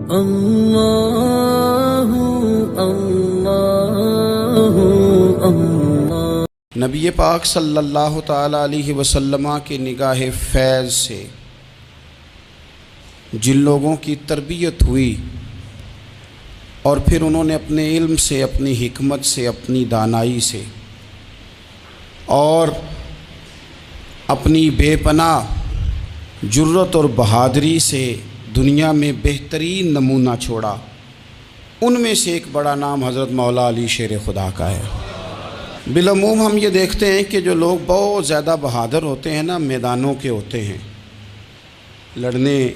اللہ اللہ اللہ۔ نبی پاک صلی اللہ تعالیٰ علیہ وسلم کی نگاہ فیض سے جن لوگوں کی تربیت ہوئی اور پھر انہوں نے اپنے علم سے، اپنی حکمت سے، اپنی دانائی سے اور اپنی بے پناہ جرت اور بہادری سے دنیا میں بہترین نمونہ چھوڑا، ان میں سے ایک بڑا نام حضرت مولا علی شیر خدا کا ہے۔ بالعموم ہم یہ دیکھتے ہیں کہ جو لوگ بہت زیادہ بہادر ہوتے ہیں نا، میدانوں کے ہوتے ہیں، لڑنے،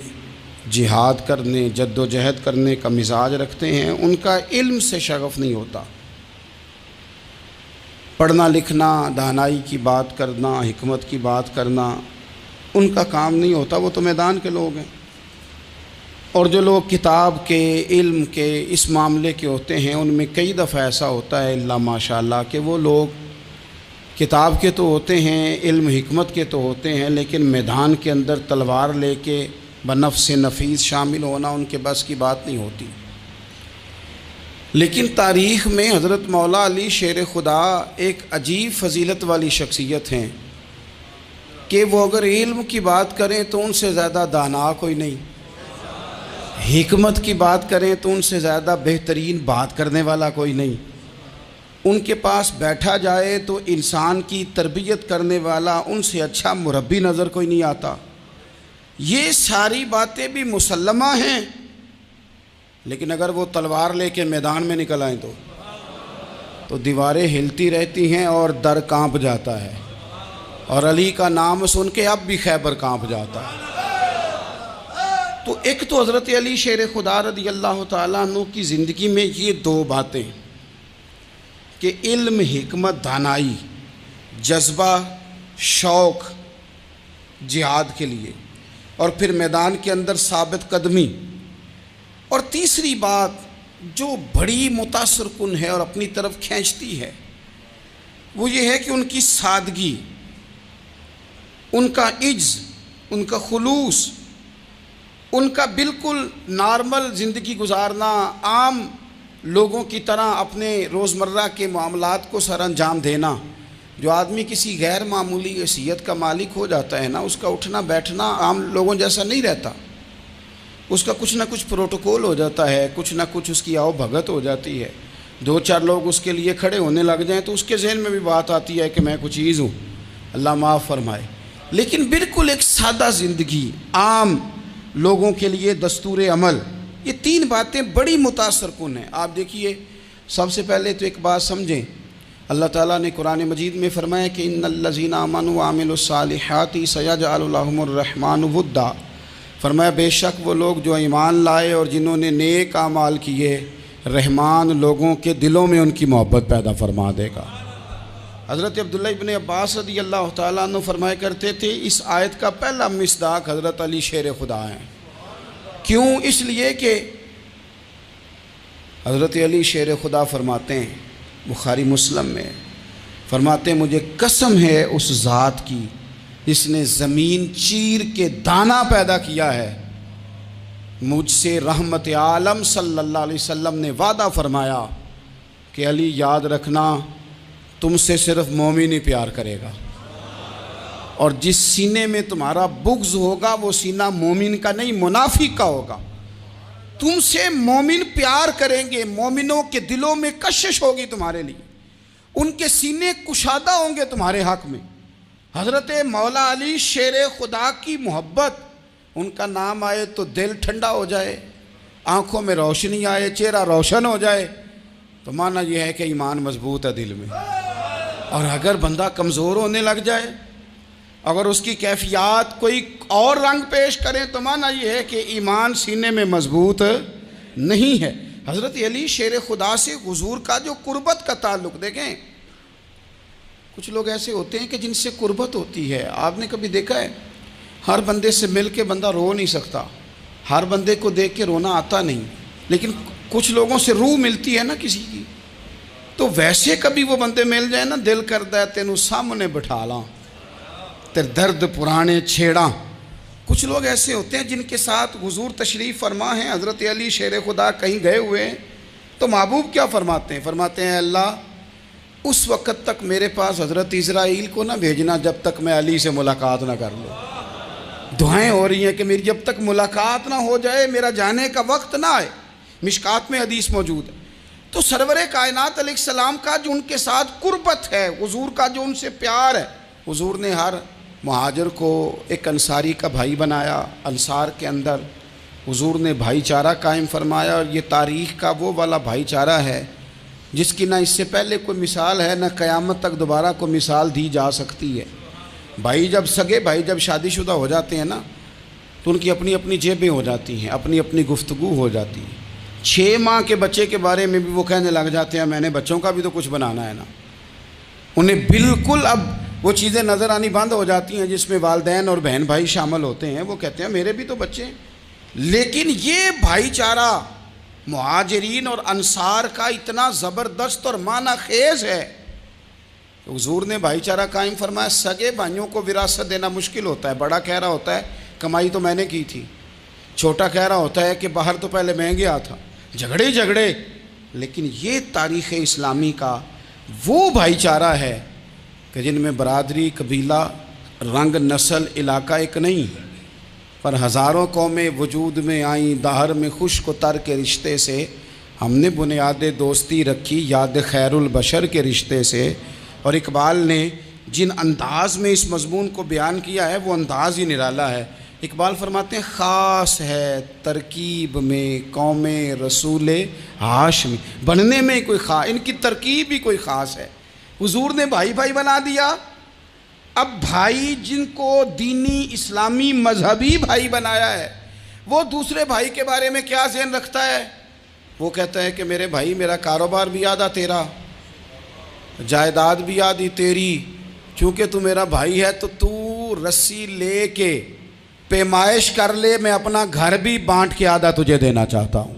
جہاد کرنے، جد و جہد کرنے کا مزاج رکھتے ہیں، ان کا علم سے شغف نہیں ہوتا، پڑھنا لکھنا، دانائی کی بات کرنا، حکمت کی بات کرنا ان کا کام نہیں ہوتا، وہ تو میدان کے لوگ ہیں۔ اور جو لوگ کتاب کے، علم کے، اس معاملے کے ہوتے ہیں، ان میں کئی دفعہ ایسا ہوتا ہے اللہ ماشاءاللہ کہ وہ لوگ کتاب کے تو ہوتے ہیں، علم حکمت کے تو ہوتے ہیں، لیکن میدان کے اندر تلوار لے کے بنفس نفیس شامل ہونا ان کے بس کی بات نہیں ہوتی۔ لیکن تاریخ میں حضرت مولا علی شیر خدا ایک عجیب فضیلت والی شخصیت ہیں کہ وہ اگر علم کی بات کریں تو ان سے زیادہ دانا کوئی نہیں، حکمت کی بات کریں تو ان سے زیادہ بہترین بات کرنے والا کوئی نہیں، ان کے پاس بیٹھا جائے تو انسان کی تربیت کرنے والا ان سے اچھا مربی نظر کوئی نہیں آتا۔ یہ ساری باتیں بھی مسلمہ ہیں، لیکن اگر وہ تلوار لے کے میدان میں نکل آئیں تو دیواریں ہلتی رہتی ہیں اور در کانپ جاتا ہے، اور علی کا نام سن کے اب بھی خیبر کانپ جاتا ہے۔ تو ایک تو حضرت علی شیر خدا رضی اللہ تعالیٰ عنہ کی زندگی میں یہ دو باتیں کہ علم، حکمت، دانائی، جذبہ، شوق جہاد کے لیے، اور پھر میدان کے اندر ثابت قدمی، اور تیسری بات جو بڑی متاثر کن ہے اور اپنی طرف کھینچتی ہے وہ یہ ہے کہ ان کی سادگی، ان کا عجز، ان کا خلوص، ان کا بالکل نارمل زندگی گزارنا، عام لوگوں کی طرح اپنے روزمرہ کے معاملات کو سر انجام دینا۔ جو آدمی کسی غیر معمولی حیثیت کا مالک ہو جاتا ہے نا، اس کا اٹھنا بیٹھنا عام لوگوں جیسا نہیں رہتا، اس کا کچھ نہ کچھ پروٹوکول ہو جاتا ہے، کچھ نہ کچھ اس کی آؤ بھگت ہو جاتی ہے، دو چار لوگ اس کے لیے کھڑے ہونے لگ جائیں تو اس کے ذہن میں بھی بات آتی ہے کہ میں کچھ چیز ہوں، اللہ معاف فرمائے۔ لیکن بالکل ایک سادہ زندگی، عام لوگوں کے لیے دستور عمل، یہ تین باتیں بڑی متاثر کن ہیں۔ آپ دیکھیے، سب سے پہلے تو ایک بات سمجھیں، اللہ تعالیٰ نے قرآن مجید میں فرمایا کہ ان الذین آمنوا وعملوا الصالحات سیجعل لهم الرحمن ودا، فرمایا بے شک وہ لوگ جو ایمان لائے اور جنہوں نے نیک اعمال کیے، رحمان لوگوں کے دلوں میں ان کی محبت پیدا فرما دے گا۔ حضرت عبداللہ ابن عباس رضی اللہ تعالیٰ عنہ فرمایا کرتے تھے اس آیت کا پہلا مصداق حضرت علی شیر خدا ہیں۔ کیوں؟ اس لیے کہ حضرت علی شیر خدا فرماتے ہیں، بخاری مسلم میں فرماتے ہیں، مجھے قسم ہے اس ذات کی جس نے زمین چیر کے دانہ پیدا کیا ہے، مجھ سے رحمت عالم صلی اللہ علیہ وسلم نے وعدہ فرمایا کہ علی یاد رکھنا تم سے صرف مومن ہی پیار کرے گا، اور جس سینے میں تمہارا بغض ہوگا وہ سینہ مومن کا نہیں منافق کا ہوگا۔ تم سے مومن پیار کریں گے، مومنوں کے دلوں میں کشش ہوگی تمہارے لیے، ان کے سینے کشادہ ہوں گے تمہارے حق میں۔ حضرت مولا علی شیر خدا کی محبت، ان کا نام آئے تو دل ٹھنڈا ہو جائے، آنکھوں میں روشنی آئے، چہرہ روشن ہو جائے، تو معنی یہ ہے کہ ایمان مضبوط ہے دل میں۔ اور اگر بندہ کمزور ہونے لگ جائے، اگر اس کی کیفیات کوئی اور رنگ پیش کریں، تو معنی یہ ہے کہ ایمان سینے میں مضبوط نہیں ہے۔ حضرت علی شیر خدا سے حضور کا جو قربت کا تعلق دیکھیں، کچھ لوگ ایسے ہوتے ہیں کہ جن سے قربت ہوتی ہے، آپ نے کبھی دیکھا ہے ہر بندے سے مل کے بندہ رو نہیں سکتا، ہر بندے کو دیکھ کے رونا آتا نہیں، لیکن کچھ لوگوں سے روح ملتی ہے نا کسی کی، تو ویسے کبھی وہ بندے مل جائیں نا، دل کرتا ہے تینوں سامنے بٹھا لاں تے درد پرانے چھیڑاں، کچھ لوگ ایسے ہوتے ہیں جن کے ساتھ حضور تشریف فرما ہیں، حضرت علی شیر خدا کہیں گئے ہوئے ہیں، تو محبوب کیا فرماتے ہیں؟ فرماتے ہیں اللہ اس وقت تک میرے پاس حضرت اسرائیل کو نہ بھیجنا جب تک میں علی سے ملاقات نہ کر لوں۔ دعائیں ہو رہی ہیں کہ میری جب تک ملاقات نہ ہو جائے، میرا جانے کا وقت نہ آئے۔ مشکات میں حدیث موجود ہے۔ تو سرور کائنات علیہ السلام کا جو ان کے ساتھ قربت ہے، حضور کا جو ان سے پیار ہے، حضور نے ہر مہاجر کو ایک انصاری کا بھائی بنایا۔ انصار کے اندر حضور نے بھائی چارہ قائم فرمایا، اور یہ تاریخ کا وہ والا بھائی چارہ ہے جس کی نہ اس سے پہلے کوئی مثال ہے، نہ قیامت تک دوبارہ کوئی مثال دی جا سکتی ہے۔ بھائی جب سگے بھائی جب شادی شدہ ہو جاتے ہیں نا، تو ان کی اپنی اپنی جیبیں ہو جاتی ہیں، اپنی اپنی گفتگو ہو جاتی ہے۔ 6 ماہ کے بچے کے بارے میں بھی وہ کہنے لگ جاتے ہیں میں نے بچوں کا بھی تو کچھ بنانا ہے نا۔ انہیں بالکل اب وہ چیزیں نظر آنی بند ہو جاتی ہیں جس میں والدین اور بہن بھائی شامل ہوتے ہیں۔ وہ کہتے ہیں میرے بھی تو بچے ہیں۔ لیکن یہ بھائی چارہ مہاجرین اور انصار کا اتنا زبردست اور معنی خیز ہے، حضور نے بھائی چارہ قائم فرمایا۔ سگے بھائیوں کو وراثت دینا مشکل ہوتا ہے۔ بڑا کہہ رہا ہوتا ہے کمائی تو میں نے کی تھی، چھوٹا کہہ رہا ہوتا ہے کہ باہر تو پہلے میں گیا تھا، جھگڑے۔ لیکن یہ تاریخ اسلامی کا وہ بھائی چارہ ہے کہ جن میں برادری، قبیلہ، رنگ، نسل، علاقہ ایک نہیں، پر ہزاروں قومیں وجود میں آئیں۔ دہر میں خشک و تر کے رشتے سے ہم نے بنیاد دوستی رکھی، یاد خیر البشر کے رشتے سے۔ اور اقبال نے جن انداز میں اس مضمون کو بیان کیا ہے وہ انداز ہی نرالا ہے۔ اقبال فرماتے ہیں خاص ہے ترکیب میں قوم رسول ہاشمی، بننے میں کوئی خاص، ان کی ترکیب ہی کوئی خاص ہے۔ حضور نے بھائی بھائی بنا دیا۔ اب بھائی جن کو دینی اسلامی مذہبی بھائی بنایا ہے، وہ دوسرے بھائی کے بارے میں کیا ذہن رکھتا ہے؟ وہ کہتا ہے کہ میرے بھائی میرا کاروبار بھی آدھا تیرا، جائیداد بھی آدھی تیری، چونکہ تو میرا بھائی ہے تو تو رسی لے کے پیمائش کر لے، میں اپنا گھر بھی بانٹ کے آدھا تجھے دینا چاہتا ہوں۔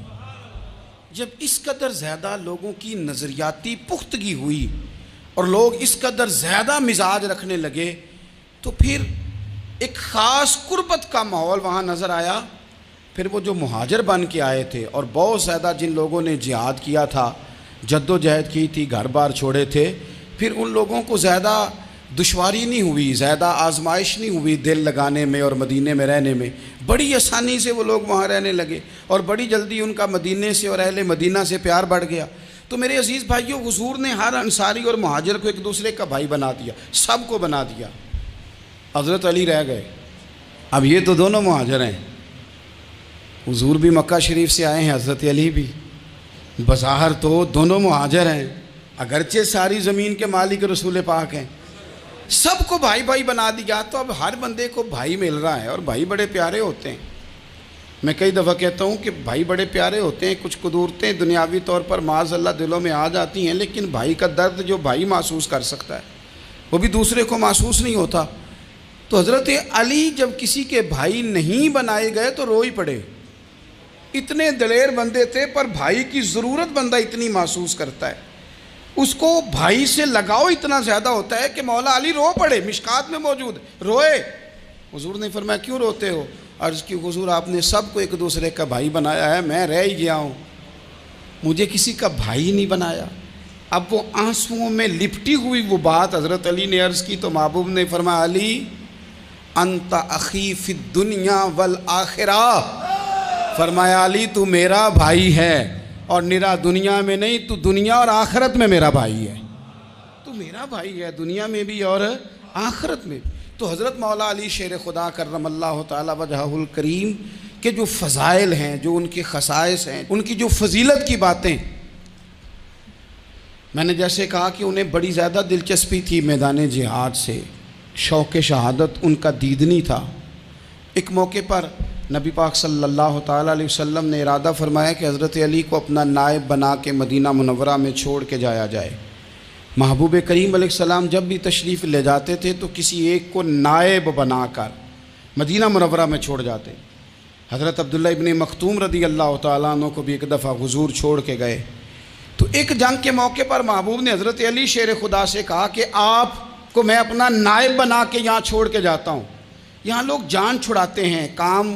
جب اس قدر زیادہ لوگوں کی نظریاتی پختگی ہوئی اور لوگ اس قدر زیادہ مزاج رکھنے لگے، تو پھر ایک خاص قربت کا ماحول وہاں نظر آیا۔ پھر وہ جو مہاجر بن کے آئے تھے اور بہت زیادہ جن لوگوں نے جہاد کیا تھا، جد و جہد کی تھی، گھر بار چھوڑے تھے، پھر ان لوگوں کو زیادہ دشواری نہیں ہوئی، زیادہ آزمائش نہیں ہوئی دل لگانے میں اور مدینے میں رہنے میں۔ بڑی آسانی سے وہ لوگ وہاں رہنے لگے، اور بڑی جلدی ان کا مدینے سے اور اہل مدینہ سے پیار بڑھ گیا۔ تو میرے عزیز بھائیوں، حضور نے ہر انصاری اور مہاجر کو ایک دوسرے کا بھائی بنا دیا، سب کو بنا دیا۔ حضرت علی رہ گئے، اب یہ تو دونوں مہاجر ہیں۔ حضور بھی مکہ شریف سے آئے ہیں، حضرت علی بھی، بظاہر تو دونوں مہاجر ہیں، اگرچہ ساری زمین کے مالک رسول پاک ہیں۔ سب کو بھائی بھائی بنا دیا، تو اب ہر بندے کو بھائی مل رہا ہے، اور بھائی بڑے پیارے ہوتے ہیں۔ میں کئی دفعہ کہتا ہوں کہ بھائی بڑے پیارے ہوتے ہیں، کچھ قدورتیں دنیاوی طور پر معاذ اللہ دلوں میں آ جاتی ہیں، لیکن بھائی کا درد جو بھائی محسوس کر سکتا ہے وہ بھی دوسرے کو محسوس نہیں ہوتا۔ تو حضرت علی جب کسی کے بھائی نہیں بنائے گئے تو رو ہی پڑے۔ اتنے دلیر بندے تھے، پر بھائی کی ضرورت بندہ اتنی محسوس کرتا ہے، اس کو بھائی سے لگاؤ اتنا زیادہ ہوتا ہے کہ مولا علی رو پڑے، مشکات میں موجود، روئے۔ حضور نے فرمایا کیوں روتے ہو؟ عرض کی حضور آپ نے سب کو ایک دوسرے کا بھائی بنایا ہے، میں رہ ہی گیا ہوں، مجھے کسی کا بھائی نہیں بنایا۔ اب وہ آنسوؤں میں لپٹی ہوئی وہ بات حضرت علی نے عرض کی، تو محبوب نے فرمایا علی انت اخی فی الدنیا والآخرہ، فرمایا علی تو میرا بھائی ہے، اور نرا دنیا میں نہیں، تو دنیا اور آخرت میں میرا بھائی ہے، تو میرا بھائی ہے دنیا میں بھی اور آخرت میں بھی۔ تو حضرت مولا علی شیر خدا کرم اللہ تعالی وجہہ الکریم کے جو فضائل ہیں، جو ان کے خصائص ہیں، ان کی جو فضیلت کی باتیں، میں نے جیسے کہا کہ انہیں بڑی زیادہ دلچسپی تھی میدان جہاد سے، شوق شہادت ان کا دیدنی تھا۔ ایک موقع پر نبی پاک صلی اللہ تعالیٰ علیہ وسلم نے ارادہ فرمایا کہ حضرت علی کو اپنا نائب بنا کے مدینہ منورہ میں چھوڑ کے جایا جائے۔ محبوب کریم علیہ السلام جب بھی تشریف لے جاتے تھے تو کسی ایک کو نائب بنا کر مدینہ منورہ میں چھوڑ جاتے۔ حضرت عبداللہ ابن مختوم رضی اللہ تعالیٰ عنہ کو بھی ایک دفعہ حضور چھوڑ کے گئے، تو ایک جنگ کے موقع پر محبوب نے حضرت علی شیر خدا سے کہا کہ آپ کو میں اپنا نائب بنا کے یہاں چھوڑ کے جاتا ہوں۔ یہاں لوگ جان چھڑاتے ہیں، کام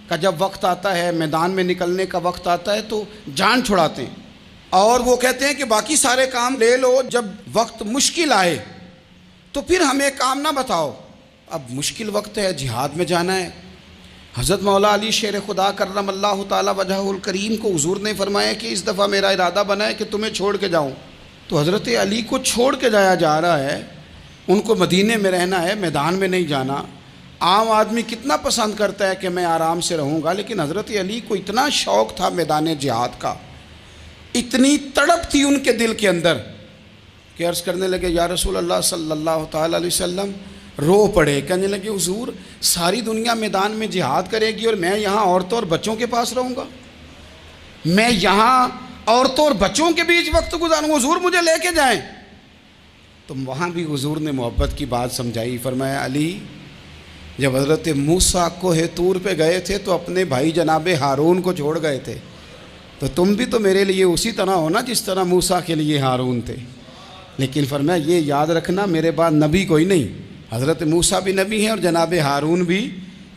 کا جب وقت آتا ہے، میدان میں نکلنے کا وقت آتا ہے تو جان چھڑاتے ہیں، اور وہ کہتے ہیں کہ باقی سارے کام لے لو، جب وقت مشکل آئے تو پھر ہمیں کام نہ بتاؤ۔ اب مشکل وقت ہے، جہاد میں جانا ہے۔ حضرت مولا علی شیر خدا کرم اللہ تعالی وجہہ الکریم کو حضور نے فرمایا کہ اس دفعہ میرا ارادہ بنا ہے کہ تمہیں چھوڑ کے جاؤں۔ تو حضرت علی کو چھوڑ کے جایا جا رہا ہے، ان کو مدینے میں رہنا ہے، میدان میں نہیں جانا۔ عام آدمی کتنا پسند کرتا ہے کہ میں آرام سے رہوں گا، لیکن حضرت علی کو اتنا شوق تھا میدان جہاد کا، اتنی تڑپ تھی ان کے دل کے اندر کہ عرض کرنے لگے یا رسول اللہ صلی اللہ تعالی علیہ وسلم، رو پڑے، کہنے لگے حضور ساری دنیا میدان میں جہاد کرے گی اور میں یہاں عورتوں اور بچوں کے پاس رہوں گا، میں یہاں عورتوں اور بچوں کے بیچ وقت گزاروں، حضور مجھے لے کے جائیں۔ تو وہاں بھی حضور نے محبت کی بات سمجھائی، فرمایا علی جب حضرت موسیٰ کوہ طور پہ گئے تھے تو اپنے بھائی جناب ہارون کو چھوڑ گئے تھے، تو تم بھی تو میرے لیے اسی طرح ہو نا جس طرح موسیٰ کے لیے ہارون تھے۔ لیکن فرمایا یہ یاد رکھنا میرے بعد نبی کوئی نہیں، حضرت موسیٰ بھی نبی ہیں اور جناب ہارون بھی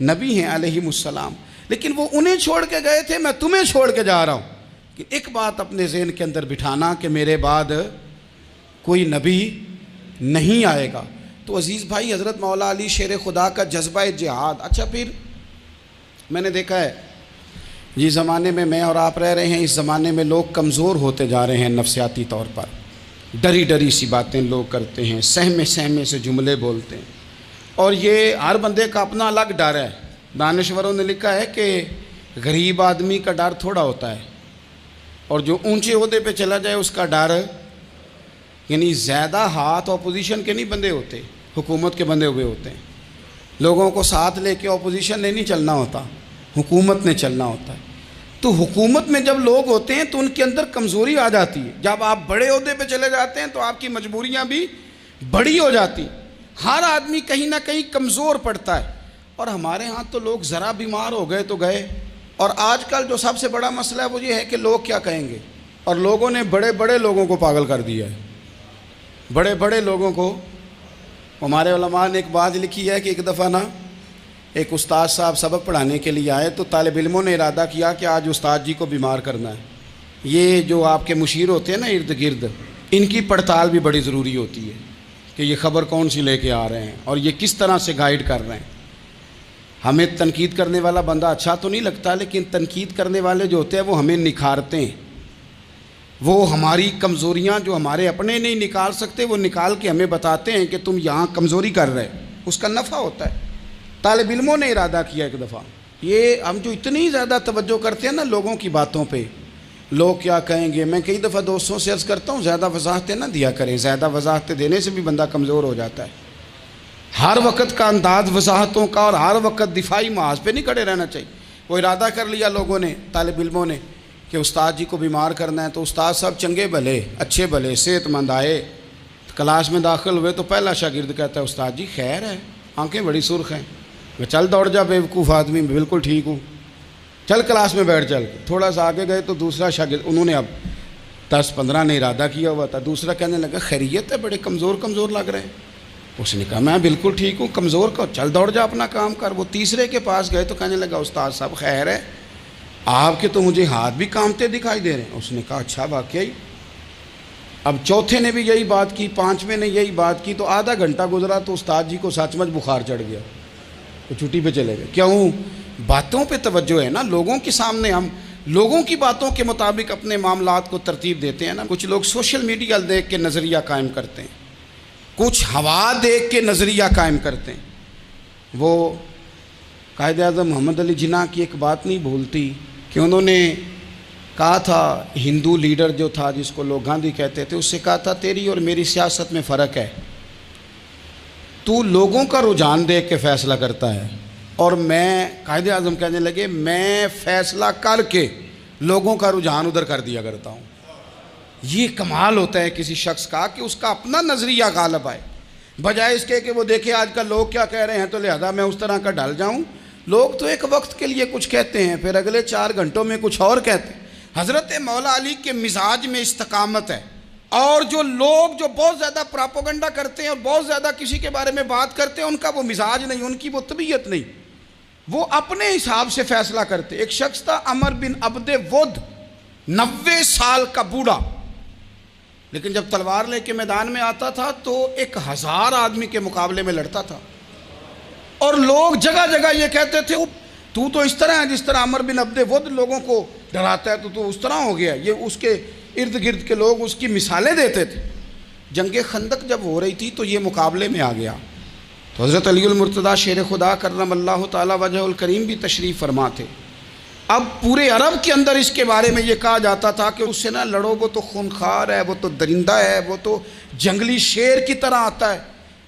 نبی ہیں علیہم السلام، لیکن وہ انہیں چھوڑ کے گئے تھے، میں تمہیں چھوڑ کے جا رہا ہوں۔ کہ ایک بات اپنے ذہن کے اندر بٹھانا کہ میرے بعد کوئی نبی نہیں آئے گا۔ تو عزیز بھائی، حضرت مولا علی شیر خدا کا جذبہ جہاد۔ اچھا پھر میں نے دیکھا ہے جس زمانے میں اور آپ رہ رہے ہیں، اس زمانے میں لوگ کمزور ہوتے جا رہے ہیں نفسیاتی طور پر، ڈری ڈری سی باتیں لوگ کرتے ہیں، سہمے سہمے سے جملے بولتے ہیں، اور یہ ہر بندے کا اپنا الگ ڈر ہے۔ دانشوروں نے لکھا ہے کہ غریب آدمی کا ڈر تھوڑا ہوتا ہے اور جو اونچے عہدے پہ چلا جائے اس کا ڈر، یعنی زیادہ ہاتھ اپوزیشن کے نہیں بندے ہوتے، حکومت کے بندے ہوئے ہوتے ہیں۔ لوگوں کو ساتھ لے کے اپوزیشن نے نہیں چلنا ہوتا، حکومت نے چلنا ہوتا ہے۔ تو حکومت میں جب لوگ ہوتے ہیں تو ان کے اندر کمزوری آ جاتی ہے، جب آپ بڑے عہدے پہ چلے جاتے ہیں تو آپ کی مجبوریاں بھی بڑی ہو جاتی ہیں، ہر آدمی کہیں نہ کہیں کمزور پڑتا ہے۔ اور ہمارے ہاں تو لوگ ذرا بیمار ہو گئے تو گئے، اور آج کل جو سب سے بڑا مسئلہ ہے وہ یہ ہے کہ لوگ کیا کہیں گے، اور لوگوں نے بڑے بڑے لوگوں کو پاگل کر دیا ہے، بڑے بڑے لوگوں کو۔ ہمارے علماء نے ایک بات لکھی ہے کہ ایک دفعہ نا ایک استاد صاحب سبق پڑھانے کے لیے آئے تو طالب علموں نے ارادہ کیا کہ آج استاد جی کو بیمار کرنا ہے۔ یہ جو آپ کے مشیر ہوتے ہیں نا ارد گرد، ان کی پڑتال بھی بڑی ضروری ہوتی ہے کہ یہ خبر کون سی لے کے آ رہے ہیں اور یہ کس طرح سے گائیڈ کر رہے ہیں۔ ہمیں تنقید کرنے والا بندہ اچھا تو نہیں لگتا، لیکن تنقید کرنے والے جو ہوتے ہیں وہ ہمیں نکھارتے ہیں، وہ ہماری کمزوریاں جو ہمارے اپنے نہیں نکال سکتے وہ نکال کے ہمیں بتاتے ہیں کہ تم یہاں کمزوری کر رہے، اس کا نفع ہوتا ہے۔ طالب علموں نے ارادہ کیا ایک دفعہ، یہ ہم جو اتنی زیادہ توجہ کرتے ہیں نا لوگوں کی باتوں پہ، لوگ کیا کہیں گے، میں کئی دفعہ دوستوں سے عرض کرتا ہوں زیادہ وضاحتیں نہ دیا کریں، زیادہ وضاحتیں دینے سے بھی بندہ کمزور ہو جاتا ہے۔ ہر وقت کا انداز وضاحتوں کا اور ہر وقت دفاعی محاذ پہ نہیں کھڑے رہنا چاہیے۔ وہ ارادہ کر لیا لوگوں نے، طالب علموں نے، کہ استاد جی کو بیمار کرنا ہے، تو استاد صاحب چنگے بھلے اچھے بھلے صحت مند آئے، کلاس میں داخل ہوئے تو پہلا شاگرد کہتا ہے استاد جی خیر ہے، آنکھیں بڑی سرخ ہیں۔ میں چل دوڑ جا بیوقوف آدمی، میں بالکل ٹھیک ہوں، چل کلاس میں بیٹھ چل۔ تھوڑا سا آگے گئے تو دوسرا شاگرد، انہوں نے اب 10-15 نے ارادہ کیا ہوا تھا، دوسرا کہنے لگا خیریت ہے، بڑے کمزور کمزور لگ رہے ہیں۔ اس نے کہا میں بالکل ٹھیک ہوں، کمزور کا چل دوڑ جا اپنا کام کر۔ وہ تیسرے کے پاس گئے تو کہنے لگا استاد صاحب خیر ہے، آپ کے تو مجھے ہاتھ بھی کامتے دکھائی دے رہے ہیں۔ اس نے کہا اچھا واقعی۔ اب چوتھے نے بھی یہی بات کی، پانچویں نے یہی بات کی، تو آدھا گھنٹہ گزرا تو استاد جی کو سچ مچ بخار چڑھ گیا، تو چھٹی پہ چلے گئے۔ کیوں؟ باتوں پہ توجہ ہے نا، لوگوں کے سامنے ہم لوگوں کی باتوں کے مطابق اپنے معاملات کو ترتیب دیتے ہیں نا۔ کچھ لوگ سوشل میڈیا دیکھ کے نظریہ قائم کرتے ہیں، کچھ ہوا دیکھ کے نظریہ قائم کرتے ہیں۔ وہ قائد اعظم محمد علی جناح کی ایک بات نہیں بھولتی کہ انہوں نے کہا تھا، ہندو لیڈر جو تھا جس کو لوگ گاندھی کہتے تھے، اس سے کہا تھا تیری اور میری سیاست میں فرق ہے، تو لوگوں کا رجحان دیکھ کے فیصلہ کرتا ہے، اور میں، قائد اعظم کہنے لگے، میں فیصلہ کر کے لوگوں کا رجحان ادھر کر دیا کرتا ہوں۔ یہ کمال ہوتا ہے کسی شخص کا کہ اس کا اپنا نظریہ غالب آئے، بجائے اس کے کہ وہ دیکھے آج کل لوگ کیا کہہ رہے ہیں تو لہذا میں اس طرح کا ڈھل جاؤں۔ لوگ تو ایک وقت کے لیے کچھ کہتے ہیں، پھر اگلے 4 گھنٹوں میں کچھ اور کہتے ہیں۔ حضرت مولا علی کے مزاج میں استقامت ہے، اور جو لوگ جو بہت زیادہ پراپوگنڈا کرتے ہیں اور بہت زیادہ کسی کے بارے میں بات کرتے ہیں، ان کا وہ مزاج نہیں، ان کی وہ طبیعت نہیں، وہ اپنے حساب سے فیصلہ کرتے. ایک شخص تھا عمر بن عبد ود، 90 سال کا بوڑھا، لیکن جب تلوار لے کے میدان میں آتا تھا تو 1000 آدمی کے مقابلے میں لڑتا تھا. اور لوگ جگہ جگہ یہ کہتے تھے تو تو اس طرح ہے جس طرح عمر بن عبد ود لوگوں کو ڈراتا ہے، تو اس طرح ہو گیا. یہ اس کے ارد گرد کے لوگ اس کی مثالیں دیتے تھے. جنگ خندق جب ہو رہی تھی تو یہ مقابلے میں آ گیا. تو حضرت علی المرتضیٰ شیر خدا کرم اللہ تعالی وجہ الکریم بھی تشریف فرما تھے. اب پورے عرب کے اندر اس کے بارے میں یہ کہا جاتا تھا کہ اس سے نہ لڑو، وہ تو خونخوار ہے، وہ تو درندہ ہے، وہ تو جنگلی شیر کی طرح آتا ہے،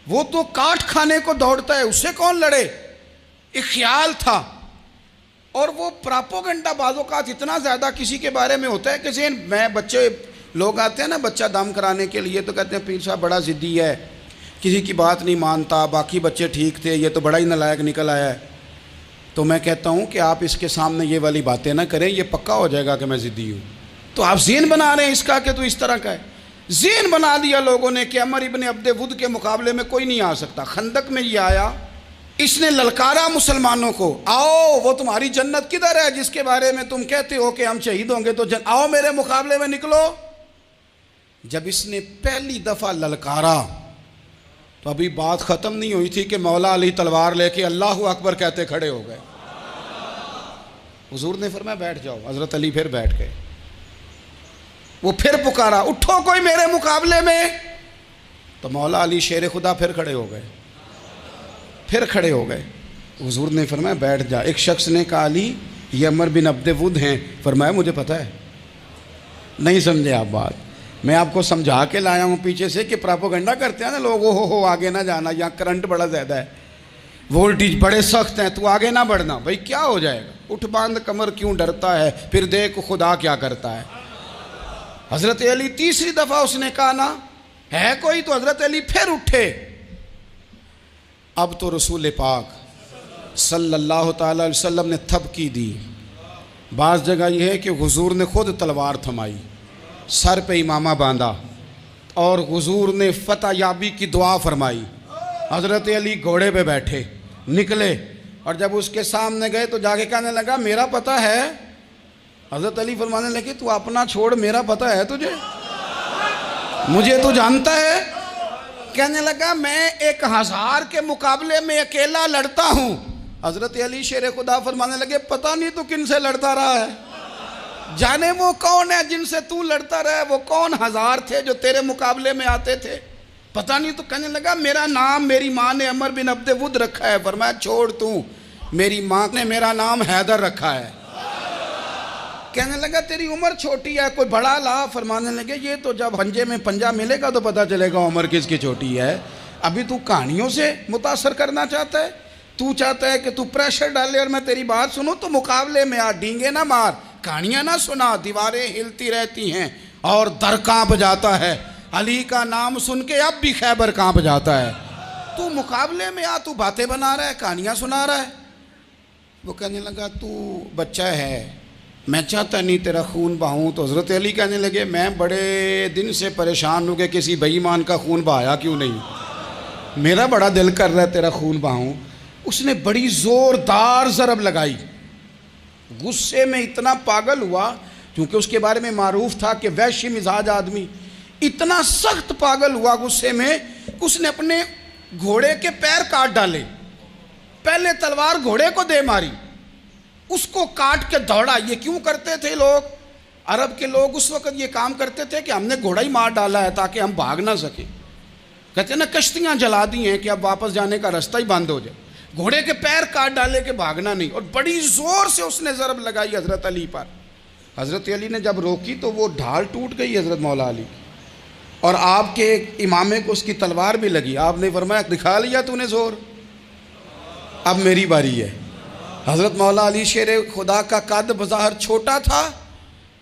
وہ تو کاٹ کھانے کو دوڑتا ہے، اس سے کون لڑے. ایک خیال تھا. اور وہ پراپوگنڈا بعض اوقات اتنا زیادہ کسی کے بارے میں ہوتا ہے کہ ذہن میں بچے لوگ آتے ہیں نا بچہ دم کرانے کے لیے، تو کہتے ہیں پیر صاحب بڑا ضدی ہے، کسی کی بات نہیں مانتا، باقی بچے ٹھیک تھے، یہ تو بڑا ہی نالائق نکل آیا ہے. تو میں کہتا ہوں کہ آپ اس کے سامنے یہ والی باتیں نہ کریں، یہ پکا ہو جائے گا کہ میں ضدی ہوں. تو آپ ذہن بنا رہے ہیں اس کا کہ تو اس طرح کا ہے. ذہن بنا دیا لوگوں نے کہ عمر ابن عبد ود کے مقابلے میں کوئی نہیں آ سکتا. خندق میں یہ آیا، اس نے للکارا مسلمانوں کو، آؤ وہ تمہاری جنت کدھر ہے جس کے بارے میں تم کہتے ہو کہ ہم شہید ہوں گے، تو آؤ میرے مقابلے میں نکلو. جب اس نے پہلی دفعہ للکارا تو ابھی بات ختم نہیں ہوئی تھی کہ مولا علی تلوار لے کے اللہ اکبر کہتے کھڑے ہو گئے. حضور نے فرمایا بیٹھ جاؤ. حضرت علی پھر بیٹھ گئے. وہ پھر پکارا اٹھو کوئی میرے مقابلے میں، تو مولا علی شیر خدا پھر کھڑے ہو گئے، پھر کھڑے ہو گئے. حضور نے فرمایا بیٹھ جا. ایک شخص نے کہا علی یہ عمر بن عبد ود ہیں. فرمایا مجھے پتہ ہے. نہیں سمجھے آپ بات، میں آپ کو سمجھا کے لایا ہوں پیچھے سے کہ پراپوگنڈا کرتے ہیں نا لوگ، ہو آگے نہ جانا، یہاں کرنٹ بڑا زیادہ ہے، وولٹیج بڑے سخت ہیں، تو آگے نہ بڑھنا. بھائی کیا ہو جائے گا، اٹھ باندھ کمر کیوں ڈرتا ہے، پھر دیکھ خدا کیا کرتا ہے. حضرت علی تیسری دفعہ اس نے کہا نا ہے کوئی، تو حضرت علی پھر اٹھے. اب تو رسول پاک صلی اللہ تعالی علیہ وسلم نے تھپکی دی. بعض جگہ یہ ہے کہ حضور نے خود تلوار تھمائی، سر پہ امامہ باندھا، اور حضور نے فتح یابی کی دعا فرمائی. حضرت علی گھوڑے پہ بیٹھے نکلے، اور جب اس کے سامنے گئے تو جا کے کہنے لگا میرا پتہ ہے. حضرت علی فرمانے لگے تو اپنا چھوڑ، میرا پتہ ہے تجھے، مجھے تو جانتا ہے. کہنے لگا میں 1000 کے مقابلے میں اکیلا لڑتا ہوں. حضرت علی شیر خدا فرمانے لگے پتہ نہیں تو کن سے لڑتا رہا ہے، جانے وہ کون ہے جن سے تو لڑتا رہا ہے، وہ کون 1000 تھے جو تیرے مقابلے میں آتے تھے، پتہ نہیں. تو کہنے لگا میرا نام میری ماں نے عمر بن عبد ود رکھا ہے. فرمایا چھوڑ تو، میری ماں نے میرا نام حیدر رکھا ہے. کہنے لگا تیری عمر چھوٹی ہے، کوئی بڑا لا. فرمانے لگے یہ تو جب پنجے میں پنجہ ملے گا تو پتہ چلے گا عمر کس کی چھوٹی ہے. ابھی تو کہانیوں سے متاثر کرنا چاہتا ہے، تو چاہتا ہے کہ تو پریشر ڈالے اور میں تیری بات سنوں، تو مقابلے میں آ، ڈینگے نہ مار، کہانیاں نہ سنا. دیواریں ہلتی رہتی ہیں اور در کانپ جاتا ہے. علی کا نام سن کے اب بھی خیبر کانپ جاتا ہے. تو مقابلے میں آ، تو باتیں بنا رہا ہے، کہانیاں سنا رہا ہے. وہ کہنے لگا تو بچہ ہے، میں چاہتا نہیں تیرا خون بہاؤں. تو حضرت علی کہنے لگے میں بڑے دن سے پریشان ہوں کہ کسی بے ایمان کا خون بہایا کیوں نہیں، میرا بڑا دل کر رہا ہے تیرا خون بہاؤں. اس نے بڑی زوردار ضرب لگائی. غصے میں اتنا پاگل ہوا، کیونکہ اس کے بارے میں معروف تھا کہ وحشی مزاج آدمی، اتنا سخت پاگل ہوا غصے میں، اس نے اپنے گھوڑے کے پیر کاٹ ڈالے. پہلے تلوار گھوڑے کو دے ماری، اس کو کاٹ کے دوڑا. یہ کیوں کرتے تھے لوگ، عرب کے لوگ اس وقت یہ کام کرتے تھے کہ ہم نے گھوڑا ہی مار ڈالا ہے تاکہ ہم بھاگ نہ سکیں. کہتے ہیں نا کشتیاں جلا دی ہیں کہ اب واپس جانے کا راستہ ہی بند ہو جائے. گھوڑے کے پیر کاٹ ڈالے کہ بھاگنا نہیں. اور بڑی زور سے اس نے ضرب لگائی حضرت علی پر. حضرت علی نے جب روکی تو وہ ڈھال ٹوٹ گئی حضرت مولا علی کی، اور آپ کے امامے کو اس کی تلوار بھی لگی. آپ نے فرمایا دکھا لیا تو نے زور، اب میری باری ہے. حضرت مولا علی شیر خدا کا قد بظاہر چھوٹا تھا.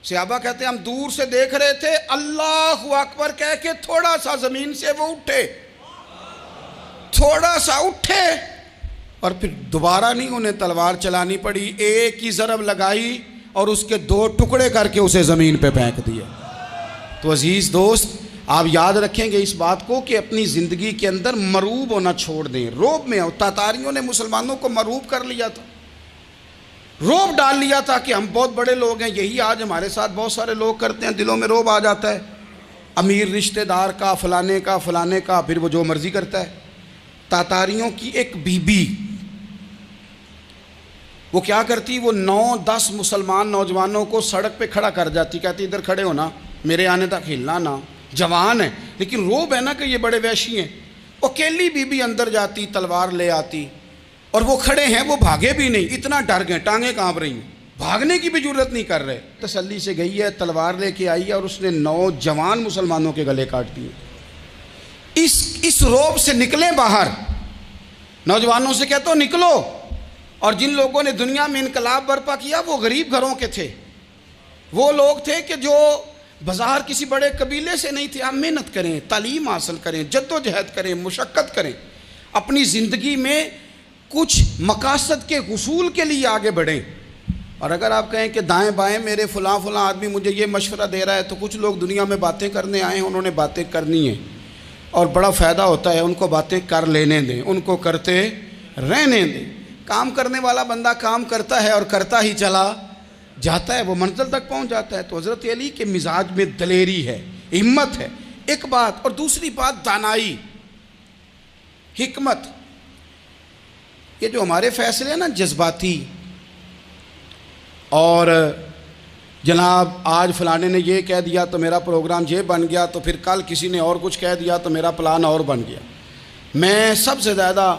صحابہ کہتے ہیں ہم دور سے دیکھ رہے تھے، اللہ اکبر کہہ کے تھوڑا سا زمین سے وہ اٹھے، تھوڑا سا اٹھے، اور پھر دوبارہ نہیں انہیں تلوار چلانی پڑی. ایک ہی ضرب لگائی اور اس کے 2 ٹکڑے کر کے اسے زمین پہ پھینک دیا. تو عزیز دوست، آپ یاد رکھیں گے اس بات کو کہ اپنی زندگی کے اندر مروب ہونا چھوڑ دیں. روب میں تاتاریوں نے مسلمانوں کو مروب کر لیا تھا, روب ڈال لیا تھا کہ ہم بہت بڑے لوگ ہیں. یہی آج ہمارے ساتھ بہت سارے لوگ کرتے ہیں, دلوں میں روب آ جاتا ہے امیر رشتہ دار کا, فلانے کا, پھر وہ جو مرضی کرتا ہے. تاتاریوں کی ایک بی بی وہ کیا کرتی, وہ 9-10 مسلمان نوجوانوں کو سڑک پہ کھڑا کر جاتی, کہتی ادھر کھڑے ہونا, میرے آنے تک ہلنا نہ. جوان ہے لیکن روب ہے نا کہ یہ بڑے وحشی ہیں. اکیلی بی بی اندر جاتی, تلوار لے آتی, اور وہ کھڑے ہیں, وہ بھاگے بھی نہیں, اتنا ڈر گئے, ٹانگیں کانپ رہی ہیں, بھاگنے کی بھی جرت نہیں کر رہے. تسلی سے گئی ہے, تلوار لے کے آئی ہے, اور اس نے 9 جوان مسلمانوں کے گلے کاٹ دیے. اس روب سے نکلیں باہر. نوجوانوں سے کہتا ہوں نکلو. اور جن لوگوں نے دنیا میں انقلاب برپا کیا وہ غریب گھروں کے تھے, وہ لوگ تھے کہ جو بظاہر کسی بڑے قبیلے سے نہیں تھے. آپ محنت کریں, تعلیم حاصل کریں, جد و جہد کریں, مشقت کریں, اپنی زندگی میں کچھ مقاصد کے حصول کے لیے آگے بڑھیں. اور اگر آپ کہیں کہ دائیں بائیں میرے فلاں آدمی مجھے یہ مشورہ دے رہا ہے, تو کچھ لوگ دنیا میں باتیں کرنے آئے ہیں, انہوں نے باتیں کرنی ہیں اور بڑا فائدہ ہوتا ہے, ان کو باتیں کر لینے دیں, ان کو کرتے رہنے دیں. کام کرنے والا بندہ کام کرتا ہے اور کرتا ہی چلا جاتا ہے, وہ منزل تک پہنچ جاتا ہے. تو حضرت علی کے مزاج میں دلیری ہے, ہمت ہے, ایک بات. اور دوسری بات دانائی, حکمت. یہ جو ہمارے فیصلے ہیں نا جذباتی, اور جناب آج فلانے نے یہ کہہ دیا تو میرا پروگرام یہ بن گیا, تو پھر کل کسی نے اور کچھ کہہ دیا تو میرا پلان اور بن گیا. میں سب سے زیادہ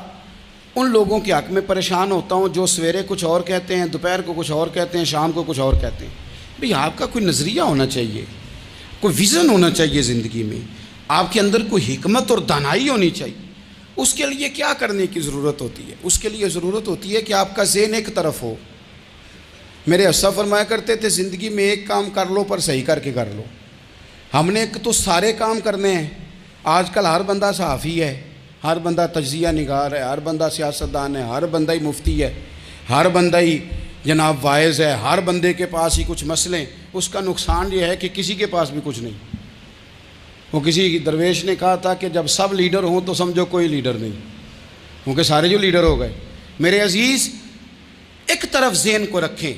ان لوگوں کے حق میں پریشان ہوتا ہوں جو سویرے کچھ اور کہتے ہیں, دوپہر کو کچھ اور کہتے ہیں, شام کو کچھ اور کہتے ہیں. بھئی آپ کا کوئی نظریہ ہونا چاہیے, کوئی ویژن ہونا چاہیے زندگی میں, آپ کے اندر کوئی حکمت اور دانائی ہونی چاہیے. اس کے لیے کیا کرنے کی ضرورت ہوتی ہے؟ اس کے لیے ضرورت ہوتی ہے کہ آپ کا ذہن ایک طرف ہو. میرے اسا فرمایا کرتے تھے زندگی میں ایک کام کر لو پر صحیح کر کے کر لو. ہم نے تو سارے کام کرنے ہیں. آج کل ہر بندہ صحافی ہے, ہر بندہ تجزیہ نگار ہے, ہر بندہ سیاستدان ہے, ہر بندہ ہی مفتی ہے, ہر بندہ ہی جناب واعظ ہے, ہر بندے کے پاس ہی کچھ مسئلے. اس کا نقصان یہ ہے کہ کسی کے پاس بھی کچھ نہیں. وہ کسی درویش نے کہا تھا کہ جب سب لیڈر ہوں تو سمجھو کوئی لیڈر نہیں, کیونکہ سارے جو لیڈر ہو گئے. میرے عزیز, ایک طرف ذہن کو رکھیں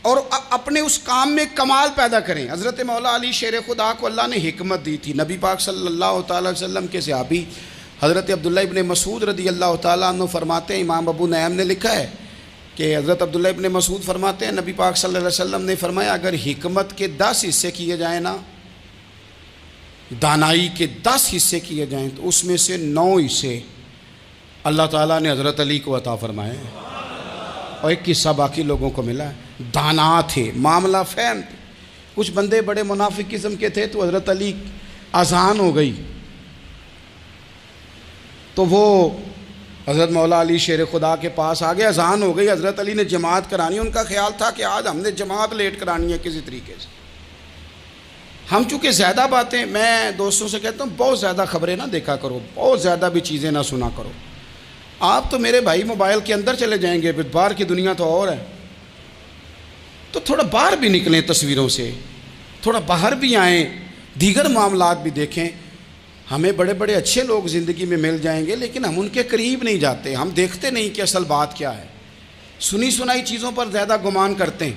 اور اپنے اس کام میں کمال پیدا کریں. حضرت مولا علی شیر خدا کو اللہ نے حکمت دی تھی. نبی پاک صلی اللہ تعالی وسلم کے صحابی حضرت عبداللہ ابن مسعود رضی اللہ تعالیٰ عنہ فرماتے ہیں, امام ابو نعیم نے لکھا ہے کہ حضرت عبداللہ ابن مسعود فرماتے ہیں نبی پاک صلی اللہ علیہ وسلم نے فرمایا اگر حکمت کے 10 حصے کیے جائیں نا, دانائی کے 10 حصے کیے جائیں, تو اس میں سے 9 حصے اللہ تعالیٰ نے حضرت علی کو عطا فرمائے, اور ایک حصہ باقی لوگوں کو ملا ہے. دانا تھے, معاملہ فہم تھے. کچھ بندے بڑے منافق قسم کے تھے, تو حضرت علی اذان ہو گئی تو وہ حضرت مولا علی شیر خدا کے پاس آ گئے. اذان ہو گئی, حضرت علی نے جماعت کرانی. ان کا خیال تھا کہ آج ہم نے جماعت لیٹ کرانی ہے کسی طریقے سے. ہم چونکہ زیادہ باتیں, میں دوستوں سے کہتا ہوں بہت زیادہ خبریں نہ دیکھا کرو, بہت زیادہ بھی چیزیں نہ سنا کرو. آپ تو میرے بھائی موبائل کے اندر چلے جائیں گے, باہر کی دنیا تو اور ہے. تو تھوڑا باہر بھی نکلیں تصویروں سے, تھوڑا باہر بھی آئیں, دیگر معاملات بھی دیکھیں. ہمیں بڑے بڑے اچھے لوگ زندگی میں مل جائیں گے, لیکن ہم ان کے قریب نہیں جاتے. ہم دیکھتے نہیں کہ اصل بات کیا ہے, سنی سنائی چیزوں پر زیادہ گمان کرتے ہیں.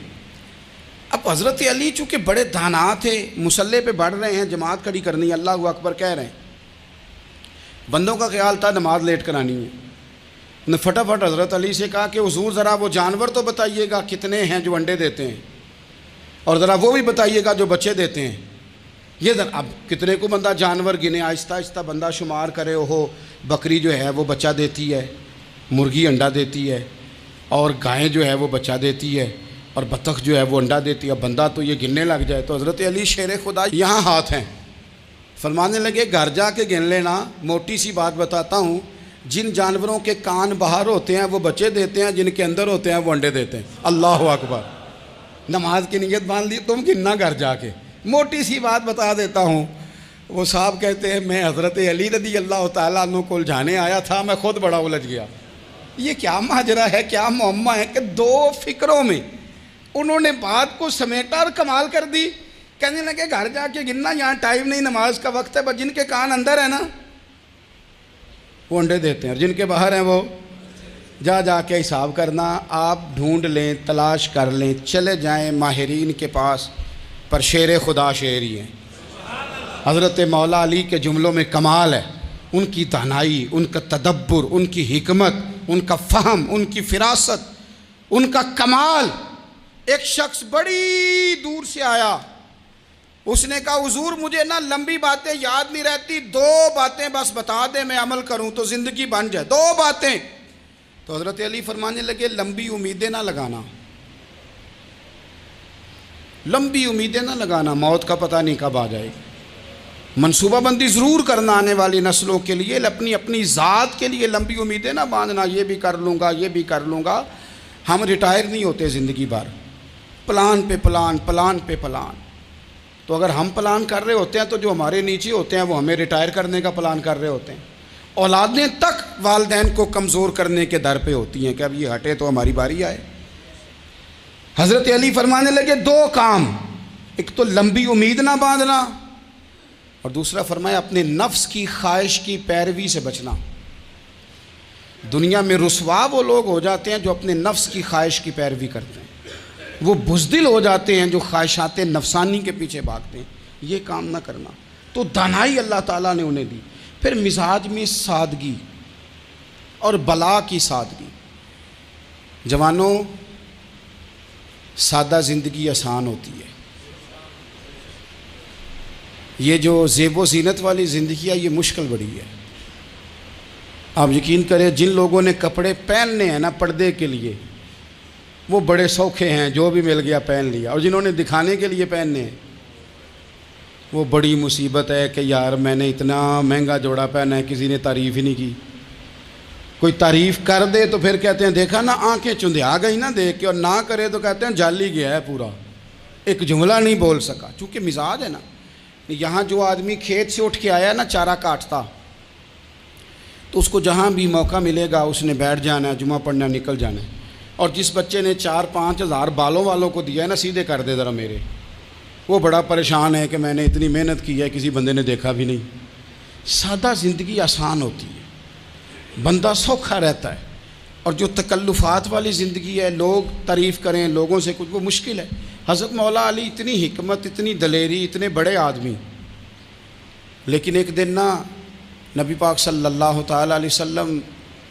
اب حضرت علی چونکہ بڑے دانا تھے, مصلے پہ بڑھ رہے ہیں, جماعت کھڑی کرنی, اللہ اکبر کہہ رہے ہیں. بندوں کا خیال تھا نماز لیٹ کرانی ہے. نے فٹافٹ حضرت علی سے کہا کہ حضور ذرا وہ جانور تو بتائیے گا کتنے ہیں جو انڈے دیتے ہیں, اور ذرا وہ بھی بتائیے گا جو بچے دیتے ہیں. یہ اب کتنے کو بندہ جانور گنے, آہستہ آہستہ بندہ شمار کرے. ہو بکری جو ہے وہ بچہ دیتی ہے, مرغی انڈا دیتی ہے, اور گائیں جو ہے وہ بچہ دیتی ہے, اور بطخ جو ہے وہ انڈا دیتی ہے. بندہ تو یہ گننے لگ جائے. تو حضرت علی شیر خدا یہاں ہاتھ ہیں, فرمانے لگے گھر جا کے گن لینا. موٹی سی بات بتاتا ہوں, جن جانوروں کے کان باہر ہوتے ہیں وہ بچے دیتے ہیں, جن کے اندر ہوتے ہیں وہ انڈے دیتے ہیں. اللہ اکبر. نماز کی نیت باندھ لی, تم گننا گھر جا کے. موٹی سی بات بتا دیتا ہوں. وہ صاحب کہتے ہیں میں حضرت علی رضی اللہ تعالیٰ عنہ کو الجھانے آیا تھا, میں خود بڑا الجھ گیا. یہ کیا ماجرا ہے, کیا معمہ ہے کہ 2 فکروں میں انہوں نے بات کو سمیٹا اور کمال کر دی. کہنے لگے گھر جا کے گننا، یہاں ٹائم نہیں، نماز کا وقت ہے، بس جن کے کان اندر ہے نا وہ انڈے دیتے ہیں، اور جن کے باہر ہیں وہ جا جا کے حساب کرنا۔ آپ ڈھونڈ لیں، تلاش کر لیں، چلے جائیں ماہرین کے پاس، پر شیر خدا شیر ہی ہیں۔ حضرت مولا علی کے جملوں میں کمال ہے، ان کی دانائی، ان کا تدبر، ان کی حکمت، ان کا فہم، ان کی فراست، ان کا کمال۔ ایک شخص بڑی دور سے آیا، اس نے کہا حضور مجھے نا لمبی باتیں یاد نہیں رہتی، 2 باتیں بس بتا دیں میں عمل کروں تو زندگی بن جائے، 2 باتیں۔ تو حضرت علی فرمانے لگے لمبی امیدیں نہ لگانا، لمبی امیدیں نہ لگانا، موت کا پتہ نہیں کب آ جائے گی۔ منصوبہ بندی ضرور کرنا آنے والی نسلوں کے لیے، اپنی ذات کے لیے لمبی امیدیں نہ باندھنا، یہ بھی کر لوں گا، یہ بھی کر لوں گا۔ ہم ریٹائر نہیں ہوتے زندگی بھر، پلان پہ پلان، پلان پہ پلان۔ تو اگر ہم پلان کر رہے ہوتے ہیں تو جو ہمارے نیچے ہوتے ہیں وہ ہمیں ریٹائر کرنے کا پلان کر رہے ہوتے ہیں۔ اولادیں تک والدین کو کمزور کرنے کے در پہ ہوتی ہیں کہ اب یہ ہٹے تو ہماری باری آئے۔ حضرت علی فرمانے لگے 2 کام، ایک تو لمبی امید نہ باندھنا، اور دوسرا فرمایا اپنے نفس کی خواہش کی پیروی سے بچنا۔ دنیا میں رسوا وہ لوگ ہو جاتے ہیں جو اپنے نفس کی خواہش کی پیروی کرتے ہیں، وہ بزدل ہو جاتے ہیں جو خواہشات نفسانی کے پیچھے بھاگتے ہیں۔ یہ کام نہ کرنا۔ تو دانائی اللہ تعالیٰ نے انہیں دی۔ پھر مزاج میں سادگی اور بلا کی سادگی۔ جوانوں، سادہ زندگی آسان ہوتی ہے۔ یہ جو زیب و زینت والی زندگی ہے یہ مشکل بڑی ہے۔ آپ یقین کریں جن لوگوں نے کپڑے پہننے ہیں نا پردے کے لیے، وہ بڑے سوکھے ہیں، جو بھی مل گیا پہن لیا، اور جنہوں نے دکھانے کے لیے پہننے ہیں وہ بڑی مصیبت ہے کہ یار میں نے اتنا مہنگا جوڑا پہنا ہے، کسی نے تعریف ہی نہیں کی۔ کوئی تعریف کر دے تو پھر کہتے ہیں دیکھا نا آنکھیں چندھیا گئی نا دیکھ کے، اور نہ کرے تو کہتے ہیں جال ہی گیا ہے پورا، ایک جملہ نہیں بول سکا۔ چونکہ مزاج ہے نا، یہاں جو آدمی کھیت سے اٹھ کے آیا نا چارہ کاٹتا، تو اس کو جہاں بھی موقع ملے گا اس نے بیٹھ جانا ہے، جمعہ پڑھنا نکل جانا ہے۔ اور جس بچے نے 4-5 ہزار بالوں والوں کو دیا ہے نا سیدھے کر دے ذرا میرے، وہ بڑا پریشان ہے کہ میں نے اتنی محنت کی ہے کسی بندے نے دیکھا بھی نہیں۔ سادہ زندگی آسان ہوتی ہے، بندہ سوکھا رہتا ہے، اور جو تکلفات والی زندگی ہے، لوگ تعریف کریں، لوگوں سے کچھ، وہ مشکل ہے۔ حضرت مولا علی اتنی حکمت، اتنی دلیری، اتنے بڑے آدمی، لیکن ایک دن نا نبی پاک صلی اللہ تعالیٰ علیہ وسلم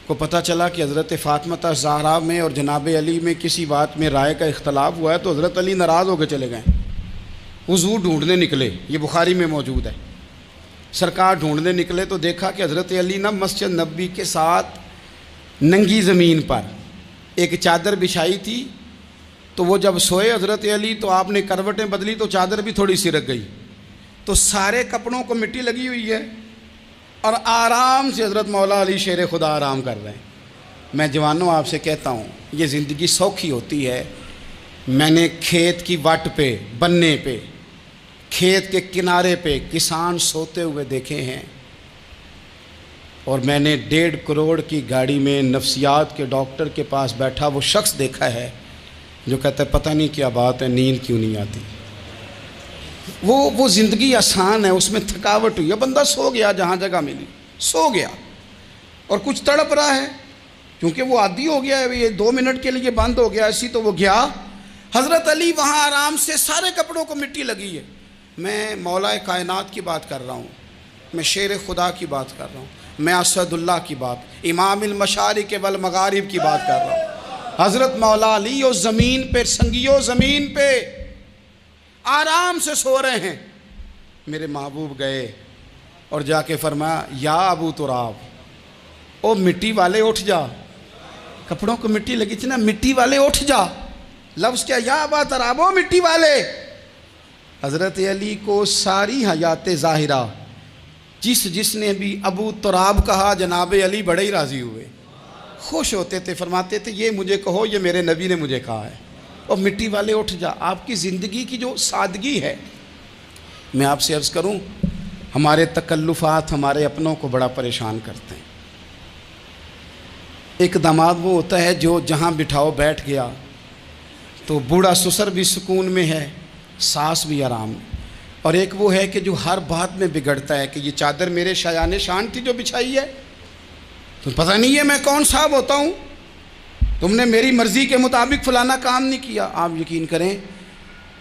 کو پتہ چلا کہ حضرت فاطمہ زہرا میں اور جناب علی میں کسی بات میں رائے کا اختلاف ہوا ہے، تو حضرت علی ناراض ہو کے چلے گئے، حضور ڈھونڈنے نکلے، یہ بخاری میں موجود ہے۔ سرکار ڈھونڈنے نکلے تو دیکھا کہ حضرت علی نا مسجد نبوی کے ساتھ ننگی زمین پر ایک چادر بچھائی تھی، تو وہ جب سوئے حضرت علی تو آپ نے کروٹیں بدلی تو چادر بھی تھوڑی سرک گئی، تو سارے کپڑوں کو مٹی لگی ہوئی ہے، اور آرام سے حضرت مولا علی شیر خدا آرام کر رہے ہیں۔ میں جوانوں آپ سے کہتا ہوں یہ زندگی سوکھی ہوتی ہے۔ میں نے کھیت کی وٹ پہ، بننے پہ، کھیت کے کنارے پہ کسان سوتے ہوئے دیکھے ہیں، اور میں نے 1.5 کروڑ کی گاڑی میں نفسیات کے ڈاکٹر کے پاس بیٹھا وہ شخص دیکھا ہے جو کہتا ہے پتہ نہیں کیا بات ہے، نیند کیوں نہیں آتی۔ وہ زندگی آسان ہے، اس میں تھکاوٹ ہوئی ہے، بندہ سو گیا جہاں جگہ ملی، سو گیا، اور کچھ تڑپ رہا ہے کیونکہ وہ عادی ہو گیا ہے، یہ 2 منٹ کے لیے بند ہو گیا ایسی، تو وہ گیا۔ حضرت علی وہاں آرام سے، سارے کپڑوں کو مٹی لگی ہے۔ میں مولا کائنات کی بات کر رہا ہوں، میں شیر خدا کی بات کر رہا ہوں، میں اسد اللہ کی بات، امام المشارق والمغارب کی بات کر رہا ہوں۔ حضرت مولا علی اور زمین پہ، سنگیو زمین پہ آرام سے سو رہے ہیں۔ میرے محبوب گئے اور جا کے فرمایا یا ابو تراب، او مٹی والے اٹھ جا، کپڑوں کو مٹی لگی تھی نا، مٹی والے اٹھ جا۔ لفظ کیا، یا ابا تراب، او مٹی والے۔ حضرت علی کو ساری حیات ظاہرہ جس نے بھی ابو تراب کہا جناب علی بڑے ہی راضی ہوئے، خوش ہوتے تھے، فرماتے تھے یہ مجھے کہو، یہ میرے نبی نے مجھے کہا ہے۔ اور مٹی والے اٹھ جا، آپ کی زندگی کی جو سادگی ہے، میں آپ سے عرض کروں ہمارے تکلفات ہمارے اپنوں کو بڑا پریشان کرتے ہیں۔ ایک داماد وہ ہوتا ہے جو جہاں بٹھاؤ بیٹھ گیا، تو بوڑھا سسر بھی سکون میں ہے، ساس بھی آرام میں۔ اور ایک وہ ہے کہ جو ہر بات میں بگڑتا ہے کہ یہ چادر میرے شایان شان تھی جو بچھائی ہے، تو پتہ نہیں ہے میں کون صاحب ہوتا ہوں، تم نے میری مرضی کے مطابق فلانا کام نہیں کیا۔ آپ یقین کریں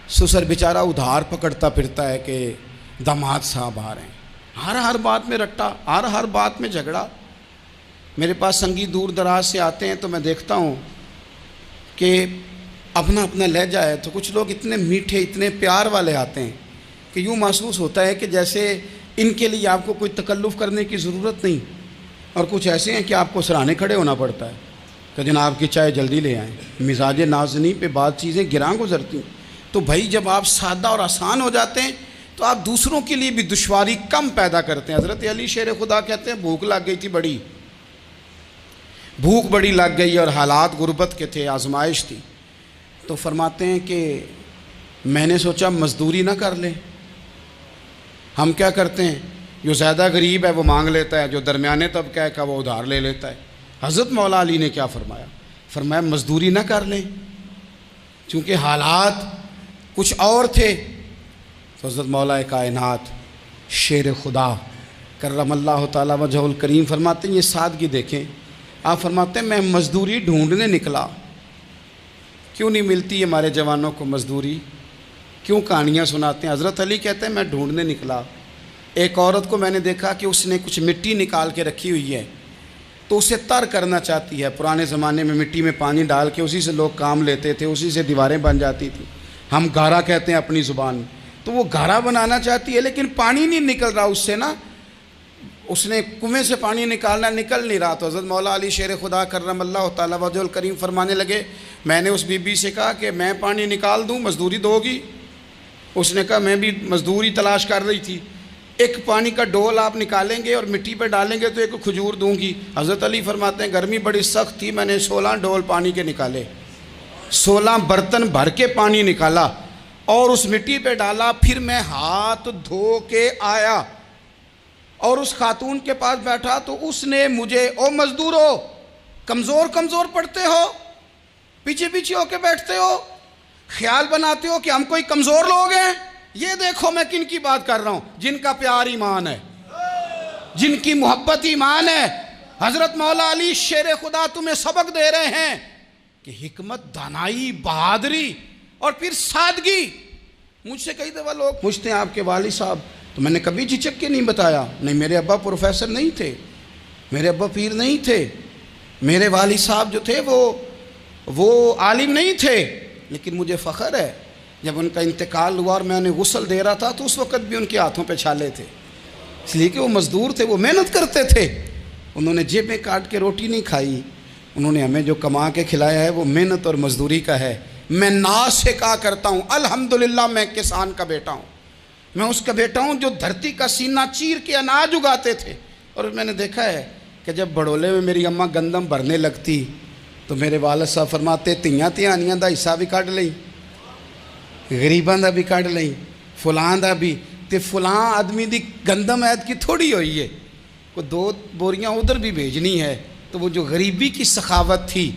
سسر بیچارہ ادھار پکڑتا پھرتا ہے کہ داماد صاحب آ رہے ہیں، ہر بات میں رٹا، ہر بات میں جھگڑا۔ میرے پاس سنگی دور دراز سے آتے ہیں تو میں دیکھتا ہوں کہ اپنا لہجہ ہے، تو کچھ لوگ اتنے میٹھے اتنے پیار والے آتے ہیں کہ یوں محسوس ہوتا ہے کہ جیسے ان کے لیے آپ کو کوئی تکلف کرنے کی ضرورت نہیں، اور کچھ ایسے ہیں کہ آپ کو سرانے کھڑے ہونا پڑتا ہے کہ جناب کی چائے جلدی لے آئیں۔ مزاج نازنی پہ بعض چیزیں گراں گزرتی ہیں۔ تو بھائی جب آپ سادہ اور آسان ہو جاتے ہیں تو آپ دوسروں کے لیے بھی دشواری کم پیدا کرتے ہیں۔ حضرت علی شیر خدا کہتے ہیں بھوک لگ گئی تھی، بھوک بڑی لگ گئی اور حالات غربت کے تھے، آزمائش تھی، تو فرماتے ہیں کہ میں نے سوچا مزدوری نہ کر لیں۔ ہم کیا کرتے ہیں، جو زیادہ غریب ہے وہ مانگ لیتا ہے، جو درمیانے طبقہ ہے کا وہ ادھار لے لیتا ہے۔ حضرت مولا علی نے کیا فرمایا مزدوری نہ کر لیں، چونکہ حالات کچھ اور تھے۔ تو حضرت مولا کائنات شیر خدا کرم اللہ تعالی وجہ الکریم فرماتے ہیں، یہ سادگی دیکھیں، آپ فرماتے ہیں میں مزدوری ڈھونڈنے نکلا۔ کیوں نہیں ملتی ہمارے جوانوں کو مزدوری، کیوں کہانیاں سناتے ہیں؟ حضرت علی کہتے ہیں میں ڈھونڈنے نکلا، ایک عورت کو میں نے دیکھا کہ اس نے کچھ مٹی نکال کے رکھی ہوئی ہے، تو اسے تر کرنا چاہتی ہے۔ پرانے زمانے میں مٹی میں پانی ڈال کے اسی سے لوگ کام لیتے تھے، اسی سے دیواریں بن جاتی تھیں، ہم گارا کہتے ہیں اپنی زبان میں۔ تو وہ گارا بنانا چاہتی ہے لیکن پانی نہیں نکل رہا اس سے نا، اس نے کنویں سے پانی نکالنا، نکل نہیں رہا۔ تو حضرت مولا علی شیر خدا کرم اللہ تعالیٰ وجہ الکریم فرمانے لگے، میں نے اس بی بی سے کہا کہ میں پانی نکال دوں، مزدوری دو گی؟ اس نے کہا میں بھی مزدوری تلاش کر رہی تھی، ایک پانی کا ڈول آپ نکالیں گے اور مٹی پہ ڈالیں گے تو ایک کھجور دوں گی۔ حضرت علی فرماتے ہیں گرمی بڑی سخت تھی، میں نے 16 ڈول پانی کے نکالے، 16 برتن بھر کے پانی نکالا اور اس مٹی پہ ڈالا، پھر میں ہاتھ دھو کے آیا اور اس خاتون کے پاس بیٹھا تو اس نے مجھے، او مزدورو کمزور پڑتے ہو، پیچھے ہو کے بیٹھتے ہو، خیال بناتے ہو کہ ہم کوئی کمزور لوگ ہیں، یہ دیکھو میں کن کی بات کر رہا ہوں، جن کا پیار ایمان ہے، جن کی محبت ایمان ہے۔ حضرت مولا علی شیر خدا تمہیں سبق دے رہے ہیں کہ حکمت، دانائی، بہادری اور پھر سادگی۔ مجھ سے کئی دفعہ لوگ پوچھتے ہیں آپ کے والد صاحب، تو میں نے کبھی جھجک کے نہیں بتایا، نہیں میرے ابا پروفیسر نہیں تھے، میرے ابا پیر نہیں تھے، میرے والد صاحب جو تھے وہ عالم نہیں تھے، لیکن مجھے فخر ہے جب ان کا انتقال ہوا اور میں انہیں غسل دے رہا تھا تو اس وقت بھی ان کے ہاتھوں پہ چھالے تھے، اس لیے کہ وہ مزدور تھے، وہ محنت کرتے تھے، انہوں نے جیبیں کاٹ کے روٹی نہیں کھائی، انہوں نے ہمیں جو کما کے کھلایا ہے وہ محنت اور مزدوری کا ہے۔ میں ناز سے کہا کرتا ہوں الحمدللہ میں کسان کا بیٹا ہوں، میں اس کا بیٹا ہوں جو دھرتی کا سینہ چیر کے اناج اگاتے تھے۔ اور میں نے دیکھا ہے کہ جب بڑولے میں میری اماں گندم بھرنے لگتی تو میرے والد صاحب فرماتے تیاں تیانیاں دا حصہ بھی کٹ لئی، غریباں دا بھی کٹ لئی، فلاں دا بھی، تے فلاں آدمی دی گندم عید کی تھوڑی ہوئی ہے، کو 2 بوریاں ادھر بھی بھیجنی ہے۔ تو وہ جو غریبی کی سخاوت تھی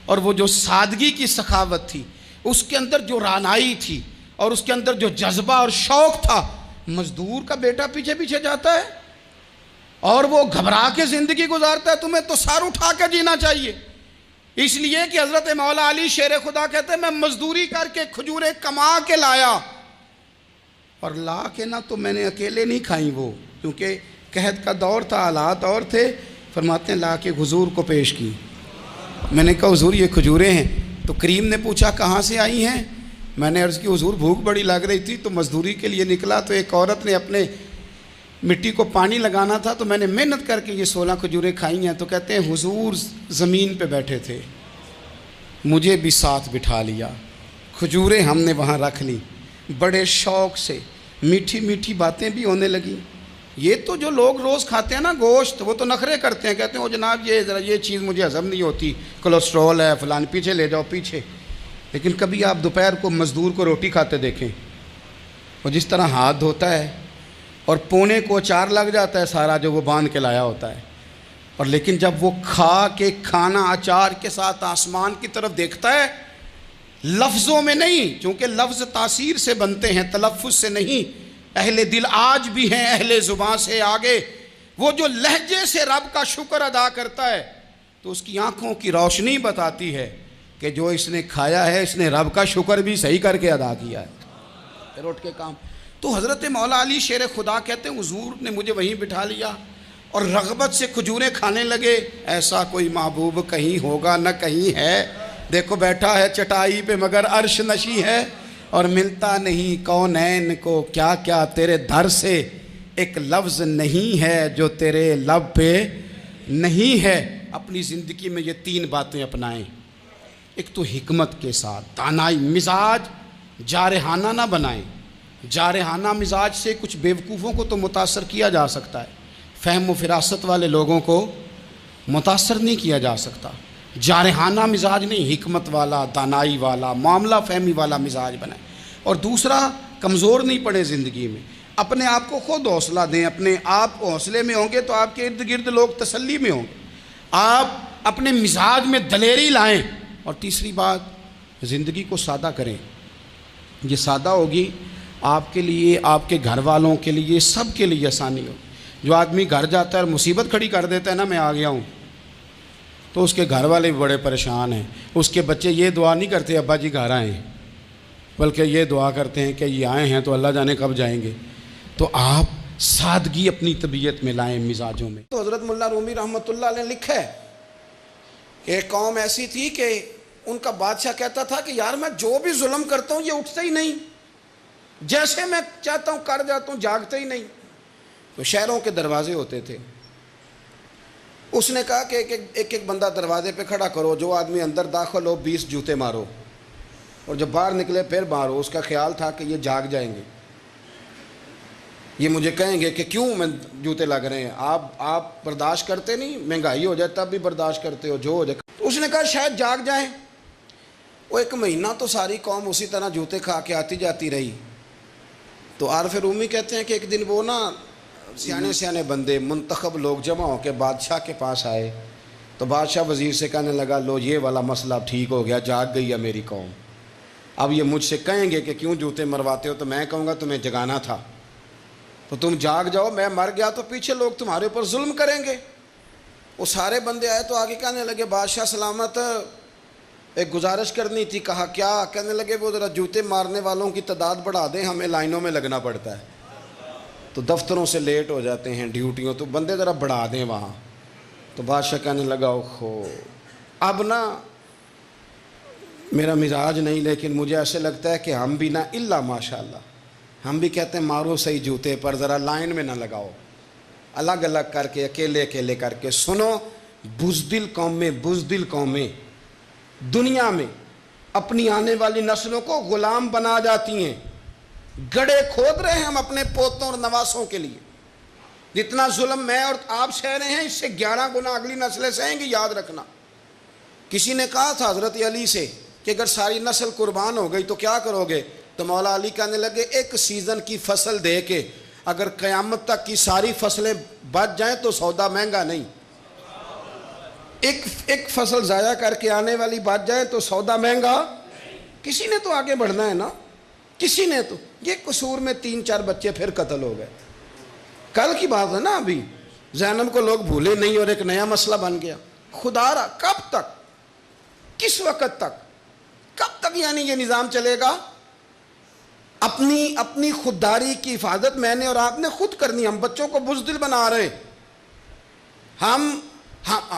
اور وہ جو سادگی کی سخاوت تھی، اس کے اندر جو رانائی تھی اور اس کے اندر جو جذبہ اور شوق تھا، مزدور کا بیٹا پیچھے جاتا ہے اور وہ گھبرا کے زندگی گزارتا ہے، تمہیں تو سر اٹھا کے جینا چاہیے۔ اس لیے کہ حضرت مولا علی شیر خدا کہتے ہیں میں مزدوری کر کے کھجوریں کما کے لایا، اور لا کے نہ تو میں نے اکیلے نہیں کھائیں وہ، کیونکہ قحط کا دور تھا، حالات اور تھے، فرماتے ہیں لا کے حضور کو پیش کی۔ میں نے کہا حضور یہ کھجوریں ہیں، تو کریم نے پوچھا کہاں سے آئی ہیں؟ میں نے عرض کی حضور بھوک بڑی لگ رہی تھی تو مزدوری کے لیے نکلا، تو ایک عورت نے اپنے مٹی کو پانی لگانا تھا تو میں نے محنت کر کے یہ 16 کھجوریں کھائی ہیں۔ تو کہتے ہیں حضور زمین پہ بیٹھے تھے، مجھے بھی ساتھ بٹھا لیا، کھجوریں ہم نے وہاں رکھ لی، بڑے شوق سے میٹھی میٹھی باتیں بھی ہونے لگیں۔ یہ تو جو لوگ روز کھاتے ہیں نا گوشت، وہ تو نخرے کرتے ہیں، کہتے ہیں وہ جناب یہ چیز مجھے ہضم نہیں ہوتی، کولیسٹرول ہے فلان، پیچھے لے جاؤ پیچھے۔ لیکن کبھی آپ دوپہر کو مزدور کو روٹی کھاتے دیکھیں، وہ جس طرح ہاتھ دھوتا ہے اور پونے کو اچار لگ جاتا ہے سارا جو وہ باندھ کے لایا ہوتا ہے، اور لیکن جب وہ کھا کے کھانا اچار کے ساتھ آسمان کی طرف دیکھتا ہے، لفظوں میں نہیں، چونکہ لفظ تاثیر سے بنتے ہیں تلفظ سے نہیں، اہل دل آج بھی ہیں اہل زباں سے آگے. وہ جو لہجے سے رب کا شکر ادا کرتا ہے تو اس کی آنکھوں کی روشنی بتاتی ہے کہ جو اس نے کھایا ہے اس نے رب کا شکر بھی صحیح کر کے ادا کیا ہے. پھر اٹھ کے کام. تو حضرت مولا علی شیر خدا کہتے ہیں حضور نے مجھے وہیں بٹھا لیا اور رغبت سے کھجوریں کھانے لگے. ایسا کوئی محبوب کہیں ہوگا نہ کہیں ہے. دیکھو بیٹھا ہے چٹائی پہ مگر عرش نشی ہے اور ملتا نہیں کونین کو کیا کیا تیرے در سے ایک لفظ نہیں ہے جو تیرے لب پہ نہیں ہے. اپنی زندگی میں یہ 3 باتیں اپنائیں. ایک تو حکمت کے ساتھ دانائی, مزاج جارحانہ نہ بنائیں. جارحانہ مزاج سے کچھ بیوقوفوں کو تو متاثر کیا جا سکتا ہے, فہم و فراست والے لوگوں کو متاثر نہیں کیا جا سکتا. جارحانہ مزاج نہیں, حکمت والا, دانائی والا, معاملہ فہمی والا مزاج بنائیں. اور دوسرا, کمزور نہیں پڑے زندگی میں. اپنے آپ کو خود حوصلہ دیں. اپنے آپ حوصلے میں ہوں گے تو آپ کے ارد گرد لوگ تسلی میں ہوں گے. آپ اپنے مزاج میں دلیری لائیں. اور تیسری بات, زندگی کو سادہ کریں. یہ سادہ ہوگی آپ کے لیے, آپ کے گھر والوں کے لیے, سب کے لیے آسانی ہوگی. جو آدمی گھر جاتا ہے اور مصیبت کھڑی کر دیتا ہے نا, میں آ گیا ہوں, تو اس کے گھر والے بھی بڑے پریشان ہیں. اس کے بچے یہ دعا نہیں کرتے ابا جی گھر آئیں, بلکہ یہ دعا کرتے ہیں کہ یہ آئے ہیں تو اللہ جانے کب جائیں گے. تو آپ سادگی اپنی طبیعت میں لائیں, مزاجوں میں. تو حضرت ملا رومی رحمۃ اللہ علیہ نے لکھا ہے کہ ایک قوم ایسی تھی کہ ان کا بادشاہ کہتا تھا کہ یار میں جو بھی ظلم کرتا ہوں یہ اٹھتا ہی نہیں, جیسے میں چاہتا ہوں کر جاتا ہوں, جاگتا ہی نہیں. تو شہروں کے دروازے ہوتے تھے. اس نے کہا کہ ایک ایک بندہ دروازے پہ کھڑا کرو, جو آدمی اندر داخل ہو 20 جوتے مارو, اور جب باہر نکلے پھر مارو. اس کا خیال تھا کہ یہ جاگ جائیں گے, یہ مجھے کہیں گے کہ کیوں میں جوتے لگ رہے ہیں, آپ برداشت کرتے نہیں, مہنگائی ہو جائے تب بھی برداشت کرتے ہو, جو ہو جائے. اس نے کہا شاید جاگ جائیں. وہ 1 مہینہ تو ساری قوم اسی طرح جوتے کھا کے آتی جاتی رہی. تو عارف رومی کہتے ہیں کہ ایک دن وہ نا سیانے بندے, منتخب لوگ جمع ہو کے بادشاہ کے پاس آئے. تو بادشاہ وزیر سے کہنے لگا لو یہ والا مسئلہ ٹھیک ہو گیا, جاگ گئی ہے میری قوم. اب یہ مجھ سے کہیں گے کہ کیوں جوتے مرواتے ہو, تو میں کہوں گا تمہیں جگانا تھا, تو تم جاگ جاؤ, میں مر گیا تو پیچھے لوگ تمہارے اوپر ظلم کریں گے. وہ سارے بندے آئے تو آگے کہنے لگے بادشاہ سلامت, ایک گزارش کرنی تھی. کہا کیا؟ کہنے لگے وہ ذرا جوتے مارنے والوں کی تعداد بڑھا دیں, ہمیں لائنوں میں لگنا پڑتا ہے, تو دفتروں سے لیٹ ہو جاتے ہیں, ڈیوٹیوں, تو بندے ذرا بڑھا دیں وہاں. تو بادشاہ کہنے لگا اوہو, اب نا میرا مزاج نہیں, لیکن مجھے ایسے لگتا ہے کہ ہم بھی نا الا ماشاء اللہ, ہم بھی کہتے ہیں مارو صحیح جوتے پر, ذرا لائن میں نہ لگاؤ, الگ الگ کر کے, اکیلے اکیلے کر کے. سنو, بزدل قومیں دنیا میں اپنی آنے والی نسلوں کو غلام بنا جاتی ہیں. گڑھے کھود رہے ہیں ہم اپنے پوتوں اور نواسوں کے لیے. جتنا ظلم میں اور آپ سہ رہے ہیں اس سے 11 گنا اگلی نسلیں سہیں گی, یاد رکھنا. کسی نے کہا تھا حضرت علی سے کہ اگر ساری نسل قربان ہو گئی تو کیا کرو گے؟ تو مولا علی کہنے لگے ایک سیزن کی فصل دے کے اگر قیامت تک کی ساری فصلیں بچ جائیں تو سودا مہنگا نہیں. ایک فصل ضائع کر کے آنے والی بچ جائے تو سودا مہنگا. کسی نے تو آگے بڑھنا ہے نا, کسی نے تو. یہ قصور میں 3-4 بچے پھر قتل ہو گئے, کل کی بات ہے نا. ابھی زینب کو لوگ بھولے نہیں اور ایک نیا مسئلہ بن گیا. خدا را کب تک, کس وقت تک, کب تک یعنی یہ نظام چلے گا؟ اپنی خودداری کی حفاظت میں نے اور آپ نے خود کرنی. ہم بچوں کو بزدل بنا رہے.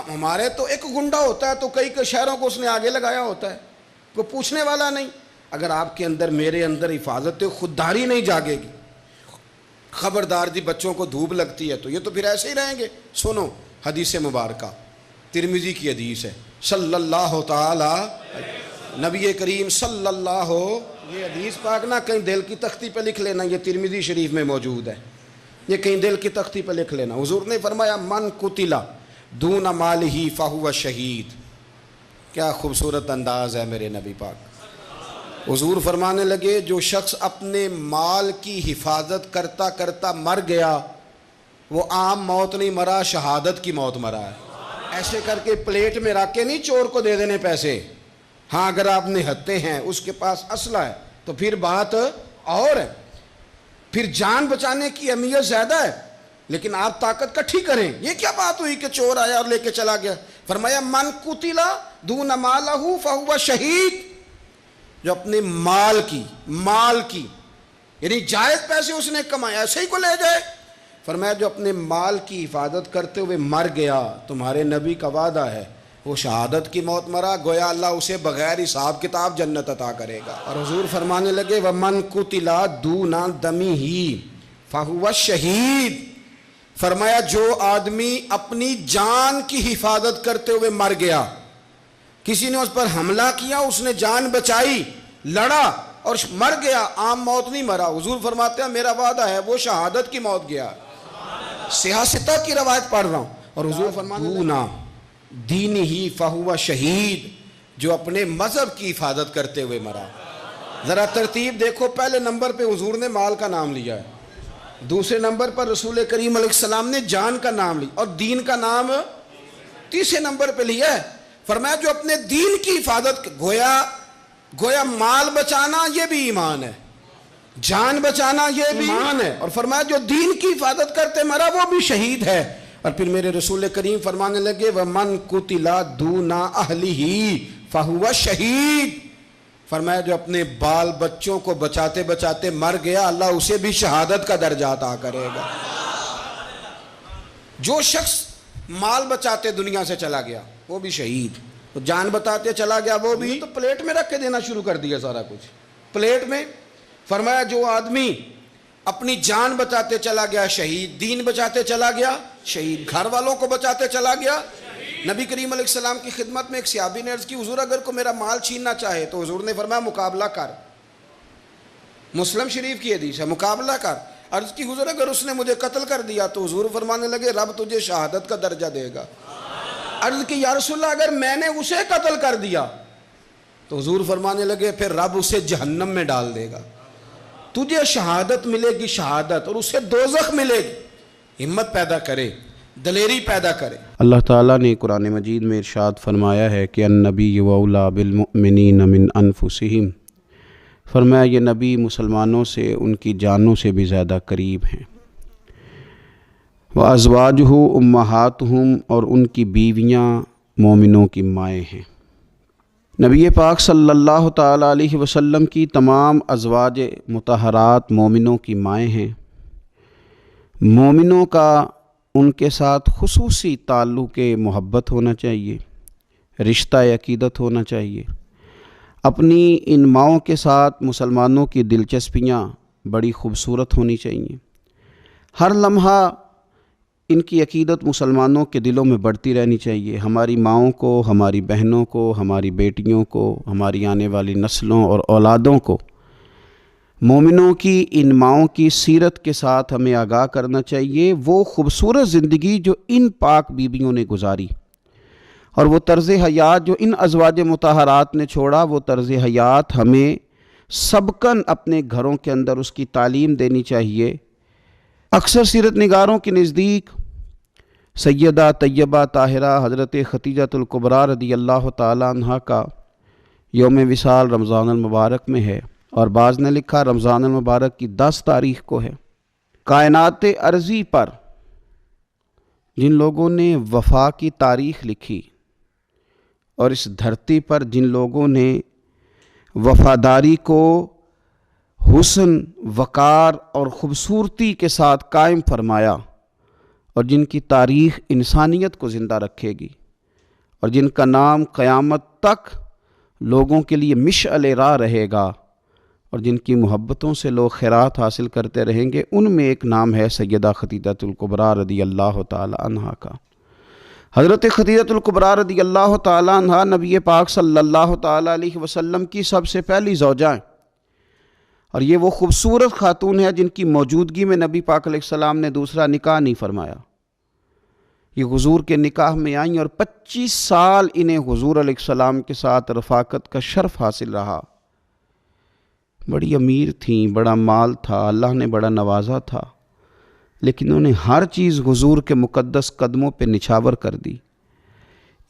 ہمارے تو ایک گنڈا ہوتا ہے تو کئی شہروں کو اس نے آگے لگایا ہوتا ہے, کوئی پوچھنے والا نہیں. اگر آپ کے اندر میرے اندر حفاظت خودداری نہیں جاگے گی, خبردار جی بچوں کو دھوپ لگتی ہے تو یہ تو پھر ایسے ہی رہیں گے. سنو حدیث مبارکہ, ترمذی کی حدیث ہے, صلی اللہ تعالی نبی کریم صلی اللہ, یہ حدیث پاک نا کہیں دل کی تختی پہ لکھ لینا, یہ ترمذی شریف میں موجود ہے, یہ کہیں دل کی تختی پہ لکھ لینا. حضور نے فرمایا من قتل دون مالہ فہو شہید. کیا خوبصورت انداز ہے میرے نبی پاک. حضور فرمانے لگے جو شخص اپنے مال کی حفاظت کرتا کرتا مر گیا وہ عام موت نہیں مرا, شہادت کی موت مرا ہے. ایسے کر کے پلیٹ میں رکھ کے نہیں چور کو دے دینے پیسے. ہاں اگر آپ نہتے ہیں, اس کے پاس اسلحہ ہے تو پھر بات اور ہے. پھر جان بچانے کی اہمیت زیادہ ہے، لیکن آپ طاقت کٹھی کریں. یہ کیا بات ہوئی کہ چور آیا اور لے کے چلا گیا؟ فرمایا من قتل دون مالہ فہو شہید. جو اپنے مال کی یعنی جائز پیسے اس نے کمایا ایسے ہی کو لے جائے. فرمایا جو اپنے مال کی حفاظت کرتے ہوئے مر گیا، تمہارے نبی کا وعدہ ہے وہ شہادت کی موت مرا، گویا اللہ اسے بغیر حساب کتاب جنت عطا کرے گا. اور حضور فرمانے لگے وَمَنْ قُتِلَ دُونَ دَمِهِ فَهُوَ شہید. فرمایا جو آدمی اپنی جان کی حفاظت کرتے ہوئے مر گیا، کسی نے اس پر حملہ کیا، اس نے جان بچائی، لڑا اور مر گیا، عام موت نہیں مرا. حضور فرماتے ہیں میرا وعدہ ہے وہ شہادت کی موت گیا. سیاستہ کی روایت پڑھ رہا ہوں. اور حضور فرماتے دینہی فہو شہید، جو اپنے مذہب کی حفاظت کرتے ہوئے مرا. ذرا ترتیب دیکھو، پہلے نمبر پہ حضور نے مال کا نام لیا ہے، دوسرے نمبر پر رسول کریم علیہ السلام نے جان کا نام لیا، اور دین کا نام تیسرے نمبر پہ لیا ہے. فرمایا جو اپنے دین کی حفاظت، گویا مال بچانا یہ بھی ایمان ہے، جان بچانا یہ بھی ایمان ہے. اور فرمایا جو دین کی حفاظت کرتے مرا وہ بھی شہید ہے. اور پھر میرے رسول کریم فرمانے لگے وَمَنْ قُتِلَ دُونَ أَهْلِهِ فَهُوَ شہید. فرمایا جو اپنے بال بچوں کو بچاتے بچاتے مر گیا، اللہ اسے بھی شہادت کا درجہ عطا کرے گا. جو شخص مال بچاتے دنیا سے چلا گیا وہ بھی شہید، جان بتاتے چلا گیا وہ بھی. تو پلیٹ میں رکھ کے دینا شروع کر دیا سارا کچھ پلیٹ میں. فرمایا جو آدمی اپنی جان بچاتے چلا گیا شہید، دین بچاتے چلا گیا شہید، گھر والوں کو بچاتے چلا گیا. نبی کریم علیہ السلام کی خدمت میں ایک صحابی نے عرض کی حضور اگر کو میرا مال چھیننا چاہے تو حضور نے فرمایا مقابلہ کر. مسلم شریف کی حدیث ہے، مقابلہ کر. عرض کی حضور اگر اس نے مجھے قتل کر دیا تو حضور فرمانے لگے رب تجھے شہادت کا درجہ دے گا. عرض کی یا رسول اللہ اگر میں نے اسے قتل کر دیا تو حضور فرمانے لگے پھر رب اسے جہنم میں ڈال دے گا. تجھے شہادت ملے گی، شہادت، اور اسے دوزخ ملے گی. ہمت پیدا کرے، دلیری پیدا کرے. اللہ تعالیٰ نے قرآن مجید میں ارشاد فرمایا ہے کہ النبی اولیٰ بالمؤمنین من انفسہم. فرمایا یہ نبی مسلمانوں سے ان کی جانوں سے بھی زیادہ قریب ہیں. وازواجہ امہاتہم، اور ان کی بیویاں مومنوں کی مائیں ہیں. نبی پاک صلی اللہ تعالیٰ علیہ وسلم کی تمام ازواج مطہرات مومنوں کی مائیں ہیں. مومنوں کا ان کے ساتھ خصوصی تعلق محبت ہونا چاہیے، رشتہ عقیدت ہونا چاہیے. اپنی ان ماؤں کے ساتھ مسلمانوں کی دلچسپیاں بڑی خوبصورت ہونی چاہیے. ہر لمحہ ان کی عقیدت مسلمانوں کے دلوں میں بڑھتی رہنی چاہیے. ہماری ماؤں کو، ہماری بہنوں کو، ہماری بیٹیوں کو، ہماری آنے والی نسلوں اور اولادوں کو مومنوں کی ان ماؤں کی سیرت کے ساتھ ہمیں آگاہ کرنا چاہیے. وہ خوبصورت زندگی جو ان پاک بیویوں نے گزاری اور وہ طرز حیات جو ان ازواج مطہرات نے چھوڑا، وہ طرز حیات ہمیں سبقاً اپنے گھروں کے اندر اس کی تعلیم دینی چاہیے. اکثر سیرت نگاروں کے نزدیک سیدہ طیبہ طاہرہ حضرت خدیجہ الکبریٰ رضی اللہ تعالیٰ عنہ کا یوم وصال رمضان المبارک میں ہے، اور بعض نے لکھا رمضان المبارک کی 10 تاریخ کو ہے. کائنات ارضی پر جن لوگوں نے وفا کی تاریخ لکھی اور اس دھرتی پر جن لوگوں نے وفاداری کو حسن، وقار اور خوبصورتی کے ساتھ قائم فرمایا، اور جن کی تاریخ انسانیت کو زندہ رکھے گی، اور جن کا نام قیامت تک لوگوں کے لیے مشعل راہ رہے گا، اور جن کی محبتوں سے لوگ خیرات حاصل کرتے رہیں گے، ان میں ایک نام ہے سیدہ خدیجہ الکبریٰ رضی اللہ تعالی عنہا کا. حضرت خدیجہ الکبریٰ رضی اللہ تعالی عنہا نبی پاک صلی اللہ تعالی علیہ وسلم کی سب سے پہلی زوجہ ہیں، اور یہ وہ خوبصورت خاتون ہے جن کی موجودگی میں نبی پاک علیہ السلام نے دوسرا نکاح نہیں فرمایا. یہ حضور کے نکاح میں آئیں اور 25 سال انہیں حضور علیہ السلام کے ساتھ رفاقت کا شرف حاصل رہا. بڑی امیر تھیں، بڑا مال تھا، اللہ نے بڑا نوازا تھا، لیکن انہوں نے ہر چیز حضور کے مقدس قدموں پہ نچھاور کر دی.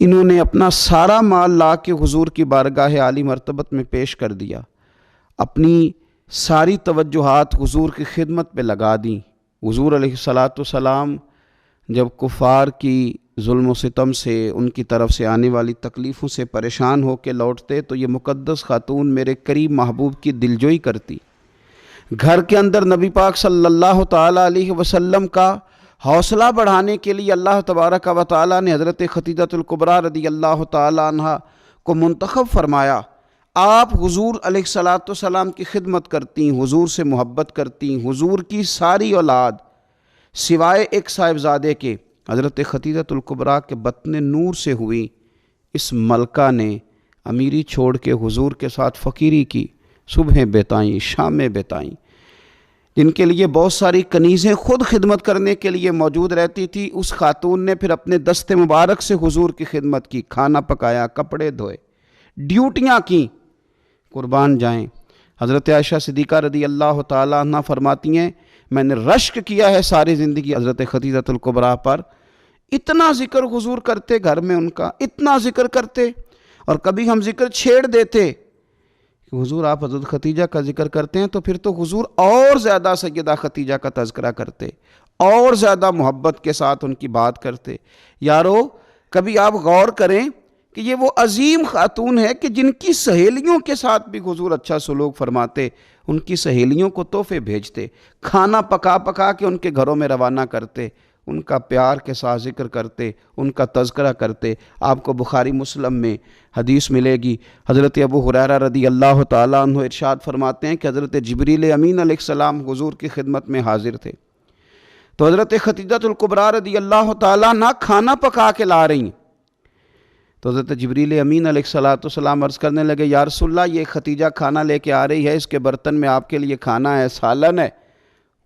انہوں نے اپنا سارا مال لا کے حضور کی بارگاہ عالی مرتبت میں پیش کر دیا. اپنی ساری توجہات حضور کی خدمت پہ لگا دیں۔ حضور علیہ الصلاۃ والسلام جب کفار کی ظلم و ستم سے، ان کی طرف سے آنے والی تکلیفوں سے پریشان ہو کے لوٹتے تو یہ مقدس خاتون میرے قریب محبوب کی دلجوئی کرتی۔ گھر کے اندر نبی پاک صلی اللہ تعالیٰ علیہ وسلم کا حوصلہ بڑھانے کے لیے اللہ تبارک و تعالیٰ نے حضرت خدیجہ الکبریٰ رضی اللہ تعالیٰ عنہ کو منتخب فرمایا۔ آپ حضور علیہ الصلاۃ والسلام کی خدمت کرتی، حضور سے محبت کرتی، حضور کی ساری اولاد سوائے ایک صاحبزادے کے حضرت خدیجہ الکبریٰ کے بطن نور سے ہوئی۔ اس ملکہ نے امیری چھوڑ کے حضور کے ساتھ فقیری کی، صبحیں بتائیں، شامیں بتائیں، جن کے لیے بہت ساری کنیزیں خود خدمت کرنے کے لیے موجود رہتی تھی۔ اس خاتون نے پھر اپنے دست مبارک سے حضور کی خدمت کی، کھانا پکایا، کپڑے دھوئے، ڈیوٹیاں کیں، قربان جائیں۔ حضرت عائشہ صدیقہ رضی اللہ تعالیٰ عنہ فرماتی ہیں میں نے رشک کیا ہے ساری زندگی حضرت خدیجہ الکبریٰ پر۔ اتنا ذکر حضور کرتے گھر میں ان کا، اتنا ذکر کرتے، اور کبھی ہم ذکر چھیڑ دیتے کہ حضور آپ حضرت خدیجہ کا ذکر کرتے ہیں، تو پھر تو حضور اور زیادہ سیدہ خدیجہ کا تذکرہ کرتے، اور زیادہ محبت کے ساتھ ان کی بات کرتے۔ یارو کبھی آپ غور کریں کہ یہ وہ عظیم خاتون ہے کہ جن کی سہیلیوں کے ساتھ بھی حضور اچھا سلوک فرماتے، ان کی سہیلیوں کو تحفے بھیجتے، کھانا پکا پکا کے ان کے گھروں میں روانہ کرتے، ان کا پیار کے ساتھ ذکر کرتے، ان کا تذکرہ کرتے۔ آپ کو بخاری مسلم میں حدیث ملے گی، حضرت ابو ہریرہ رضی اللہ تعالیٰ عنہ ارشاد فرماتے ہیں کہ حضرت جبریل امین علیہ السلام حضور کی خدمت میں حاضر تھے، تو حضرت خدیجہ الکبریٰ رضی اللہ تعالیٰ عنہ کھانا پکا کے لا رہی ہیں، تو حضرت جبریل امین علیہ السلام عرض کرنے لگے یا رسول اللہ یہ خدیجہ کھانا لے کے آ رہی ہے، اس کے برتن میں آپ کے لیے کھانا ہے، سالن ہے۔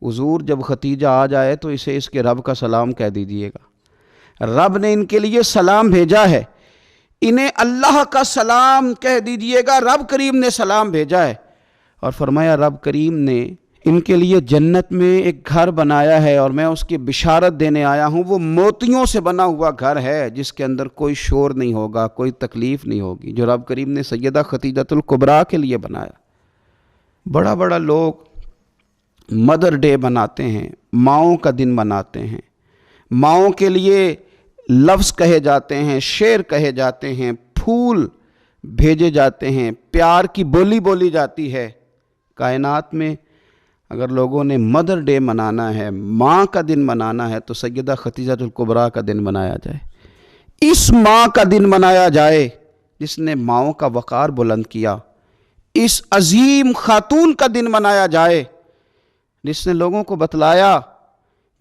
حضور جب خدیجہ آ جائے تو اسے اس کے رب کا سلام کہہ دیجیے گا، رب نے ان کے لیے سلام بھیجا ہے، انہیں اللہ کا سلام کہہ دیجیے گا، رب کریم نے سلام بھیجا ہے۔ اور فرمایا رب کریم نے ان کے لیے جنت میں ایک گھر بنایا ہے اور میں اس کی بشارت دینے آیا ہوں، وہ موتیوں سے بنا ہوا گھر ہے جس کے اندر کوئی شور نہیں ہوگا، کوئی تکلیف نہیں ہوگی، جو رب کریم نے سیدہ خدیجہ الکبریٰ کے لیے بنایا۔ بڑا بڑا لوگ مدر ڈے مناتے ہیں، ماؤں کا دن مناتے ہیں، ماؤں کے لیے لفظ کہے جاتے ہیں، شعر کہے جاتے ہیں، پھول بھیجے جاتے ہیں، پیار کی بولی بولی جاتی ہے۔ کائنات میں اگر لوگوں نے مدر ڈے منانا ہے، ماں کا دن منانا ہے، تو سیدہ خدیجہ الکبریٰ کا دن منایا جائے، اس ماں کا دن منایا جائے جس نے ماؤں کا وقار بلند کیا، اس عظیم خاتون کا دن منایا جائے جس نے لوگوں کو بتلایا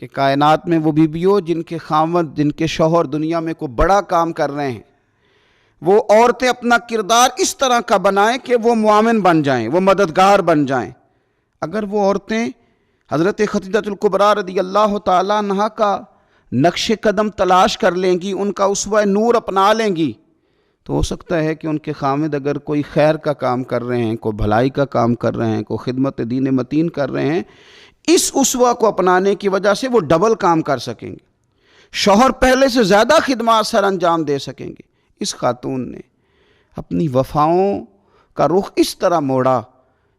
کہ کائنات میں وہ بیویوں جن کے خاوند، جن کے شوہر دنیا میں کوئی بڑا کام کر رہے ہیں، وہ عورتیں اپنا کردار اس طرح کا بنائیں کہ وہ معاون بن جائیں، وہ مددگار بن جائیں۔ اگر وہ عورتیں حضرت خدیجہ الکبریٰ رضی اللہ تعالیٰ عنہ کا نقش قدم تلاش کر لیں گی، ان کا اسوہ نور اپنا لیں گی، تو ہو سکتا ہے کہ ان کے خامد اگر کوئی خیر کا کام کر رہے ہیں، کوئی بھلائی کا کام کر رہے ہیں، کوئی خدمت دین متین کر رہے ہیں، اس اسوہ کو اپنانے کی وجہ سے وہ ڈبل کام کر سکیں گے، شوہر پہلے سے زیادہ خدمات سر انجام دے سکیں گے۔ اس خاتون نے اپنی وفاؤں کا رخ اس طرح موڑا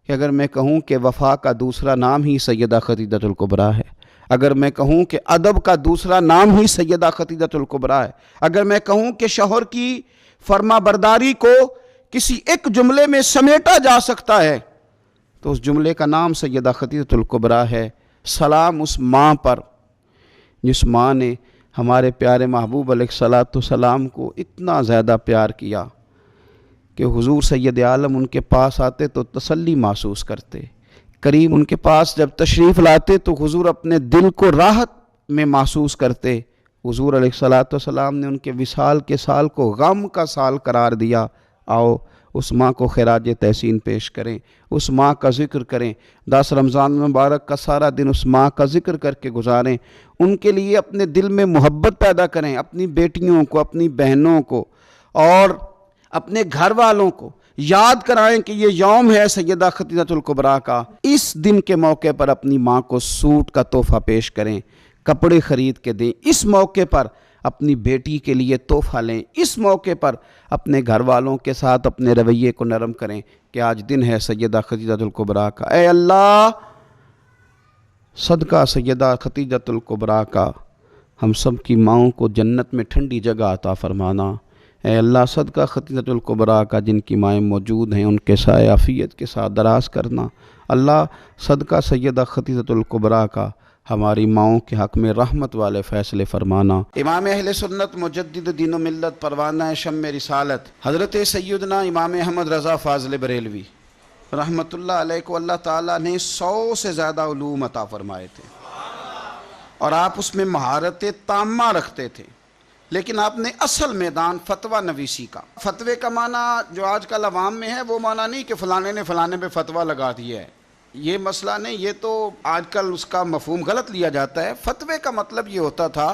کہ اگر میں کہوں کہ وفا کا دوسرا نام ہی سیدہ خدیجہ الکبریٰ ہے، اگر میں کہوں کہ ادب کا دوسرا نام ہی سیدہ خدیجہ الکبریٰ ہے، اگر میں کہوں کہ شوہر کی فرما برداری کو کسی ایک جملے میں سمیٹا جا سکتا ہے تو اس جملے کا نام سیدہ خدیجہ الکبریٰ ہے۔ سلام اس ماں پر جس ماں نے ہمارے پیارے محبوب علیہ الصلاۃ والسلام کو اتنا زیادہ پیار کیا کہ حضور سید عالم ان کے پاس آتے تو تسلی محسوس کرتے، کریم ان کے پاس جب تشریف لاتے تو حضور اپنے دل کو راحت میں محسوس کرتے۔ حضور علیہ الصلاۃ والسلام نے ان کے وصال کے سال کو غم کا سال قرار دیا۔ آؤ اس ماں کو خراج تحسین پیش کریں، اس ماں کا ذکر کریں، 10 رمضان مبارک کا سارا دن اس ماں کا ذکر کر کے گزاریں، ان کے لیے اپنے دل میں محبت پیدا کریں، اپنی بیٹیوں کو، اپنی بہنوں کو اور اپنے گھر والوں کو یاد کرائیں کہ یہ یوم ہے سیدہ خدیجہ الکبریٰ کا۔ اس دن کے موقع پر اپنی ماں کو سوٹ کا تحفہ پیش کریں، کپڑے خرید کے دیں۔ اس موقع پر اپنی بیٹی کے لیے تحفہ لیں، اس موقع پر اپنے گھر والوں کے ساتھ اپنے رویے کو نرم کریں کہ آج دن ہے سیدہ خدیجہ الکبریٰ کا۔ اے اللہ صدقہ سیدہ خدیجہ الکبریٰ کا ہم سب کی ماؤں کو جنت میں ٹھنڈی جگہ عطا فرمانا۔ اے اللہ صدقہ خدیجہ الکبریٰ کا جن کی مائیں موجود ہیں ان کے سائے عافیت کے ساتھ دراز کرنا۔ اللہ صدقہ سیدہ خدیجہ الکبریٰ کا ہماری ماؤں کے حق میں رحمت والے فیصلے فرمانا۔ امام اہل سنت مجدد دین و ملت پروانہ شمع رسالت حضرت سیدنا امام احمد رضا فاضل بریلوی رحمت اللہ علیہ کو اللہ تعالیٰ نے 100 سے زیادہ علوم عطا فرمائے تھے اور آپ اس میں مہارت تامہ رکھتے تھے، لیکن آپ نے اصل میدان فتویٰ نویسی کا۔ فتوے کا معنی جو آج کل عوام میں ہے وہ معنی نہیں کہ فلانے نے فلانے پہ فتویٰ لگا دیا ہے، یہ مسئلہ نہیں، یہ تو آج کل اس کا مفہوم غلط لیا جاتا ہے۔ فتوے کا مطلب یہ ہوتا تھا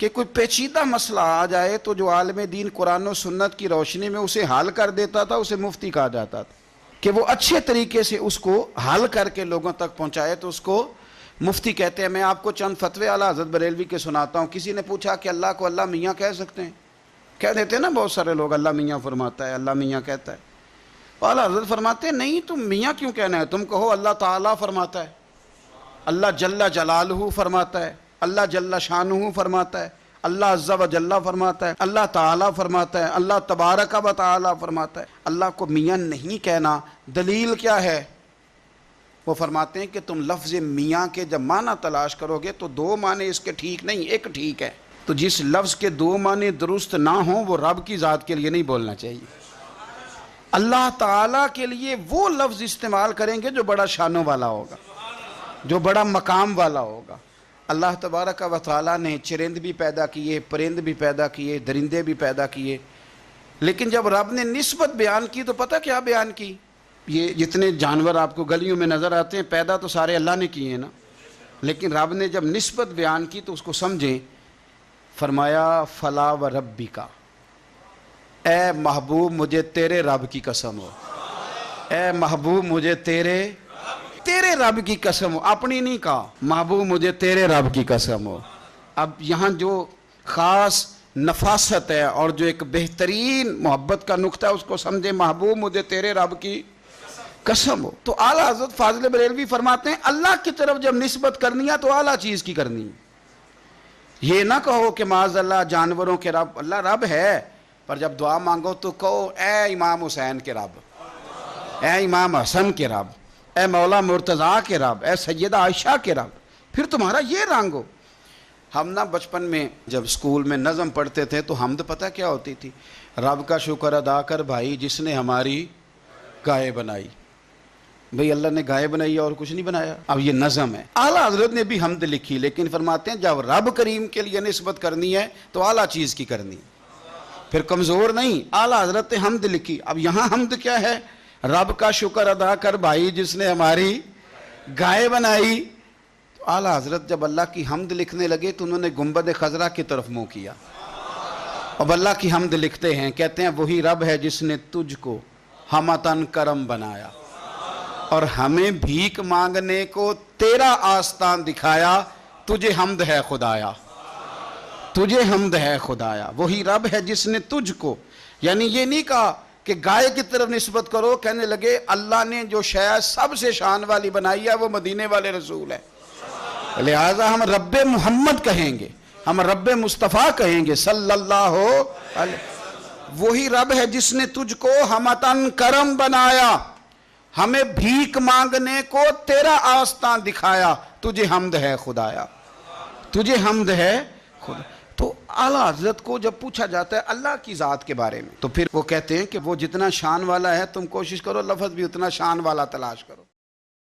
کہ کوئی پیچیدہ مسئلہ آ جائے تو جو عالم دین قرآن و سنت کی روشنی میں اسے حل کر دیتا تھا اسے مفتی کہا جاتا تھا، کہ وہ اچھے طریقے سے اس کو حل کر کے لوگوں تک پہنچائے تو اس کو مفتی کہتے ہیں۔ میں آپ کو چند فتوے اعلیٰ حضرت بریلوی کے سناتا ہوں۔ کسی نے پوچھا کہ اللہ کو اللہ میاں کہہ سکتے ہیں؟ کہہ دیتے ہیں نا بہت سارے لوگ، اللہ میاں فرماتا ہے، اللہ میاں کہتا ہے۔ اعلیٰ حضرت فرماتے ہیں نہیں، تم میاں کیوں کہنا ہے، تم کہو اللہ تعالیٰ فرماتا ہے، اللہ جل جلالہ فرماتا ہے، اللہ جل شانہ فرماتا ہے، اللہ عز و جل فرماتا ہے، اللہ تعالیٰ فرماتا ہے، اللہ تبارک و تعالیٰ فرماتا ہے۔ اللہ کو میاں نہیں کہنا، دلیل کیا ہے؟ وہ فرماتے ہیں کہ تم لفظ میاں کے جب معنی تلاش کرو گے تو 2 معنی اس کے ٹھیک نہیں، ایک ٹھیک ہے۔ تو جس لفظ کے 2 معنی درست نہ ہوں وہ رب کی ذات کے لیے نہیں بولنا چاہیے۔ اللہ تعالیٰ کے لیے وہ لفظ استعمال کریں گے جو بڑا شانوں والا ہوگا، جو بڑا مقام والا ہوگا۔ اللہ تبارک و تعالیٰ نے چرند بھی پیدا کیے، پرند بھی پیدا کیے، درندے بھی پیدا کیے، لیکن جب رب نے نسبت بیان کی تو پتہ کیا بیان کی؟ یہ جتنے جانور آپ کو گلیوں میں نظر آتے ہیں پیدا تو سارے اللہ نے کیے ہیں نا، لیکن رب نے جب نسبت بیان کی تو اس کو سمجھیں۔ فرمایا فلا و ربی کا، اے محبوب مجھے تیرے رب کی قسم ہو، اے محبوب مجھے تیرے رب کی قسم ہو، اپنی نہیں کہا، محبوب مجھے تیرے رب کی قسم ہو۔ اب یہاں جو خاص نفاست ہے اور جو ایک بہترین محبت کا نقطہ ہے اس کو سمجھے، محبوب مجھے تیرے رب کی قسم ہو۔ تو اعلیٰ حضرت فاضل بریلوی فرماتے ہیں اللہ کی طرف جب نسبت کرنی ہے تو اعلیٰ چیز کی کرنی ہے۔ یہ نہ کہو کہ معاذ اللہ جانوروں کے رب، اللہ رب ہے، پر جب دعا مانگو تو کہو اے امام حسین کے رب، اے امام حسن کے رب، اے مولا مرتضیٰ کے رب، اے سیدہ عائشہ کے رب، پھر تمہارا یہ رنگ ہو۔ ہم نہ بچپن میں جب اسکول میں نظم پڑھتے تھے تو حمد پتہ کیا ہوتی تھی؟ رب کا شکر ادا کر بھائی جس نے ہماری گائے بنائی۔ بھئی اللہ نے گائے بنائی اور کچھ نہیں بنایا، اب یہ نظم ہے۔ اعلیٰ حضرت نے بھی حمد لکھی، لیکن فرماتے ہیں جب رب کریم کے لیے نسبت کرنی ہے تو اعلیٰ چیز کی کرنی ہے، پھر کمزور نہیں۔ اعلیٰ حضرت نے حمد لکھی، اب یہاں حمد کیا ہے؟ رب کا شکر ادا کر بھائی جس نے ہماری گائے بنائی۔ اعلیٰ حضرت جب اللہ کی حمد لکھنے لگے تو انہوں نے گنبد خضرا کی طرف منہ کیا، اب اللہ کی حمد لکھتے ہیں، کہتے ہیں وہی رب ہے جس نے تجھ کو ہمتن کرم بنایا اور ہمیں بھیک مانگنے کو تیرا آستان دکھایا، تجھے حمد ہے خدایا، تجھے حمد ہے خدایا۔ وہی رب ہے جس نے تجھ کو، یعنی یہ نہیں کہا کہ گائے کی طرف نسبت کرو، کہنے لگے اللہ نے جو شاید سب سے شان والی بنائی ہے وہ مدینے والے رسول ہے، لہٰذا ہم رب محمد کہیں گے، ہم رب مصطفیٰ کہیں گے صلی اللہ علیہ۔ وہی رب ہے جس نے تجھ کو ہمتن کرم بنایا، ہمیں بھیک مانگنے کو تیرا آستان دکھایا، تجھے حمد ہے خدایا، تجھے حمد ہے خدا۔ تو اعلیٰ حضرت کو جب پوچھا جاتا ہے اللہ کی ذات کے بارے میں تو پھر وہ کہتے ہیں کہ وہ جتنا شان والا ہے تم کوشش کرو لفظ بھی اتنا شان والا تلاش کرو۔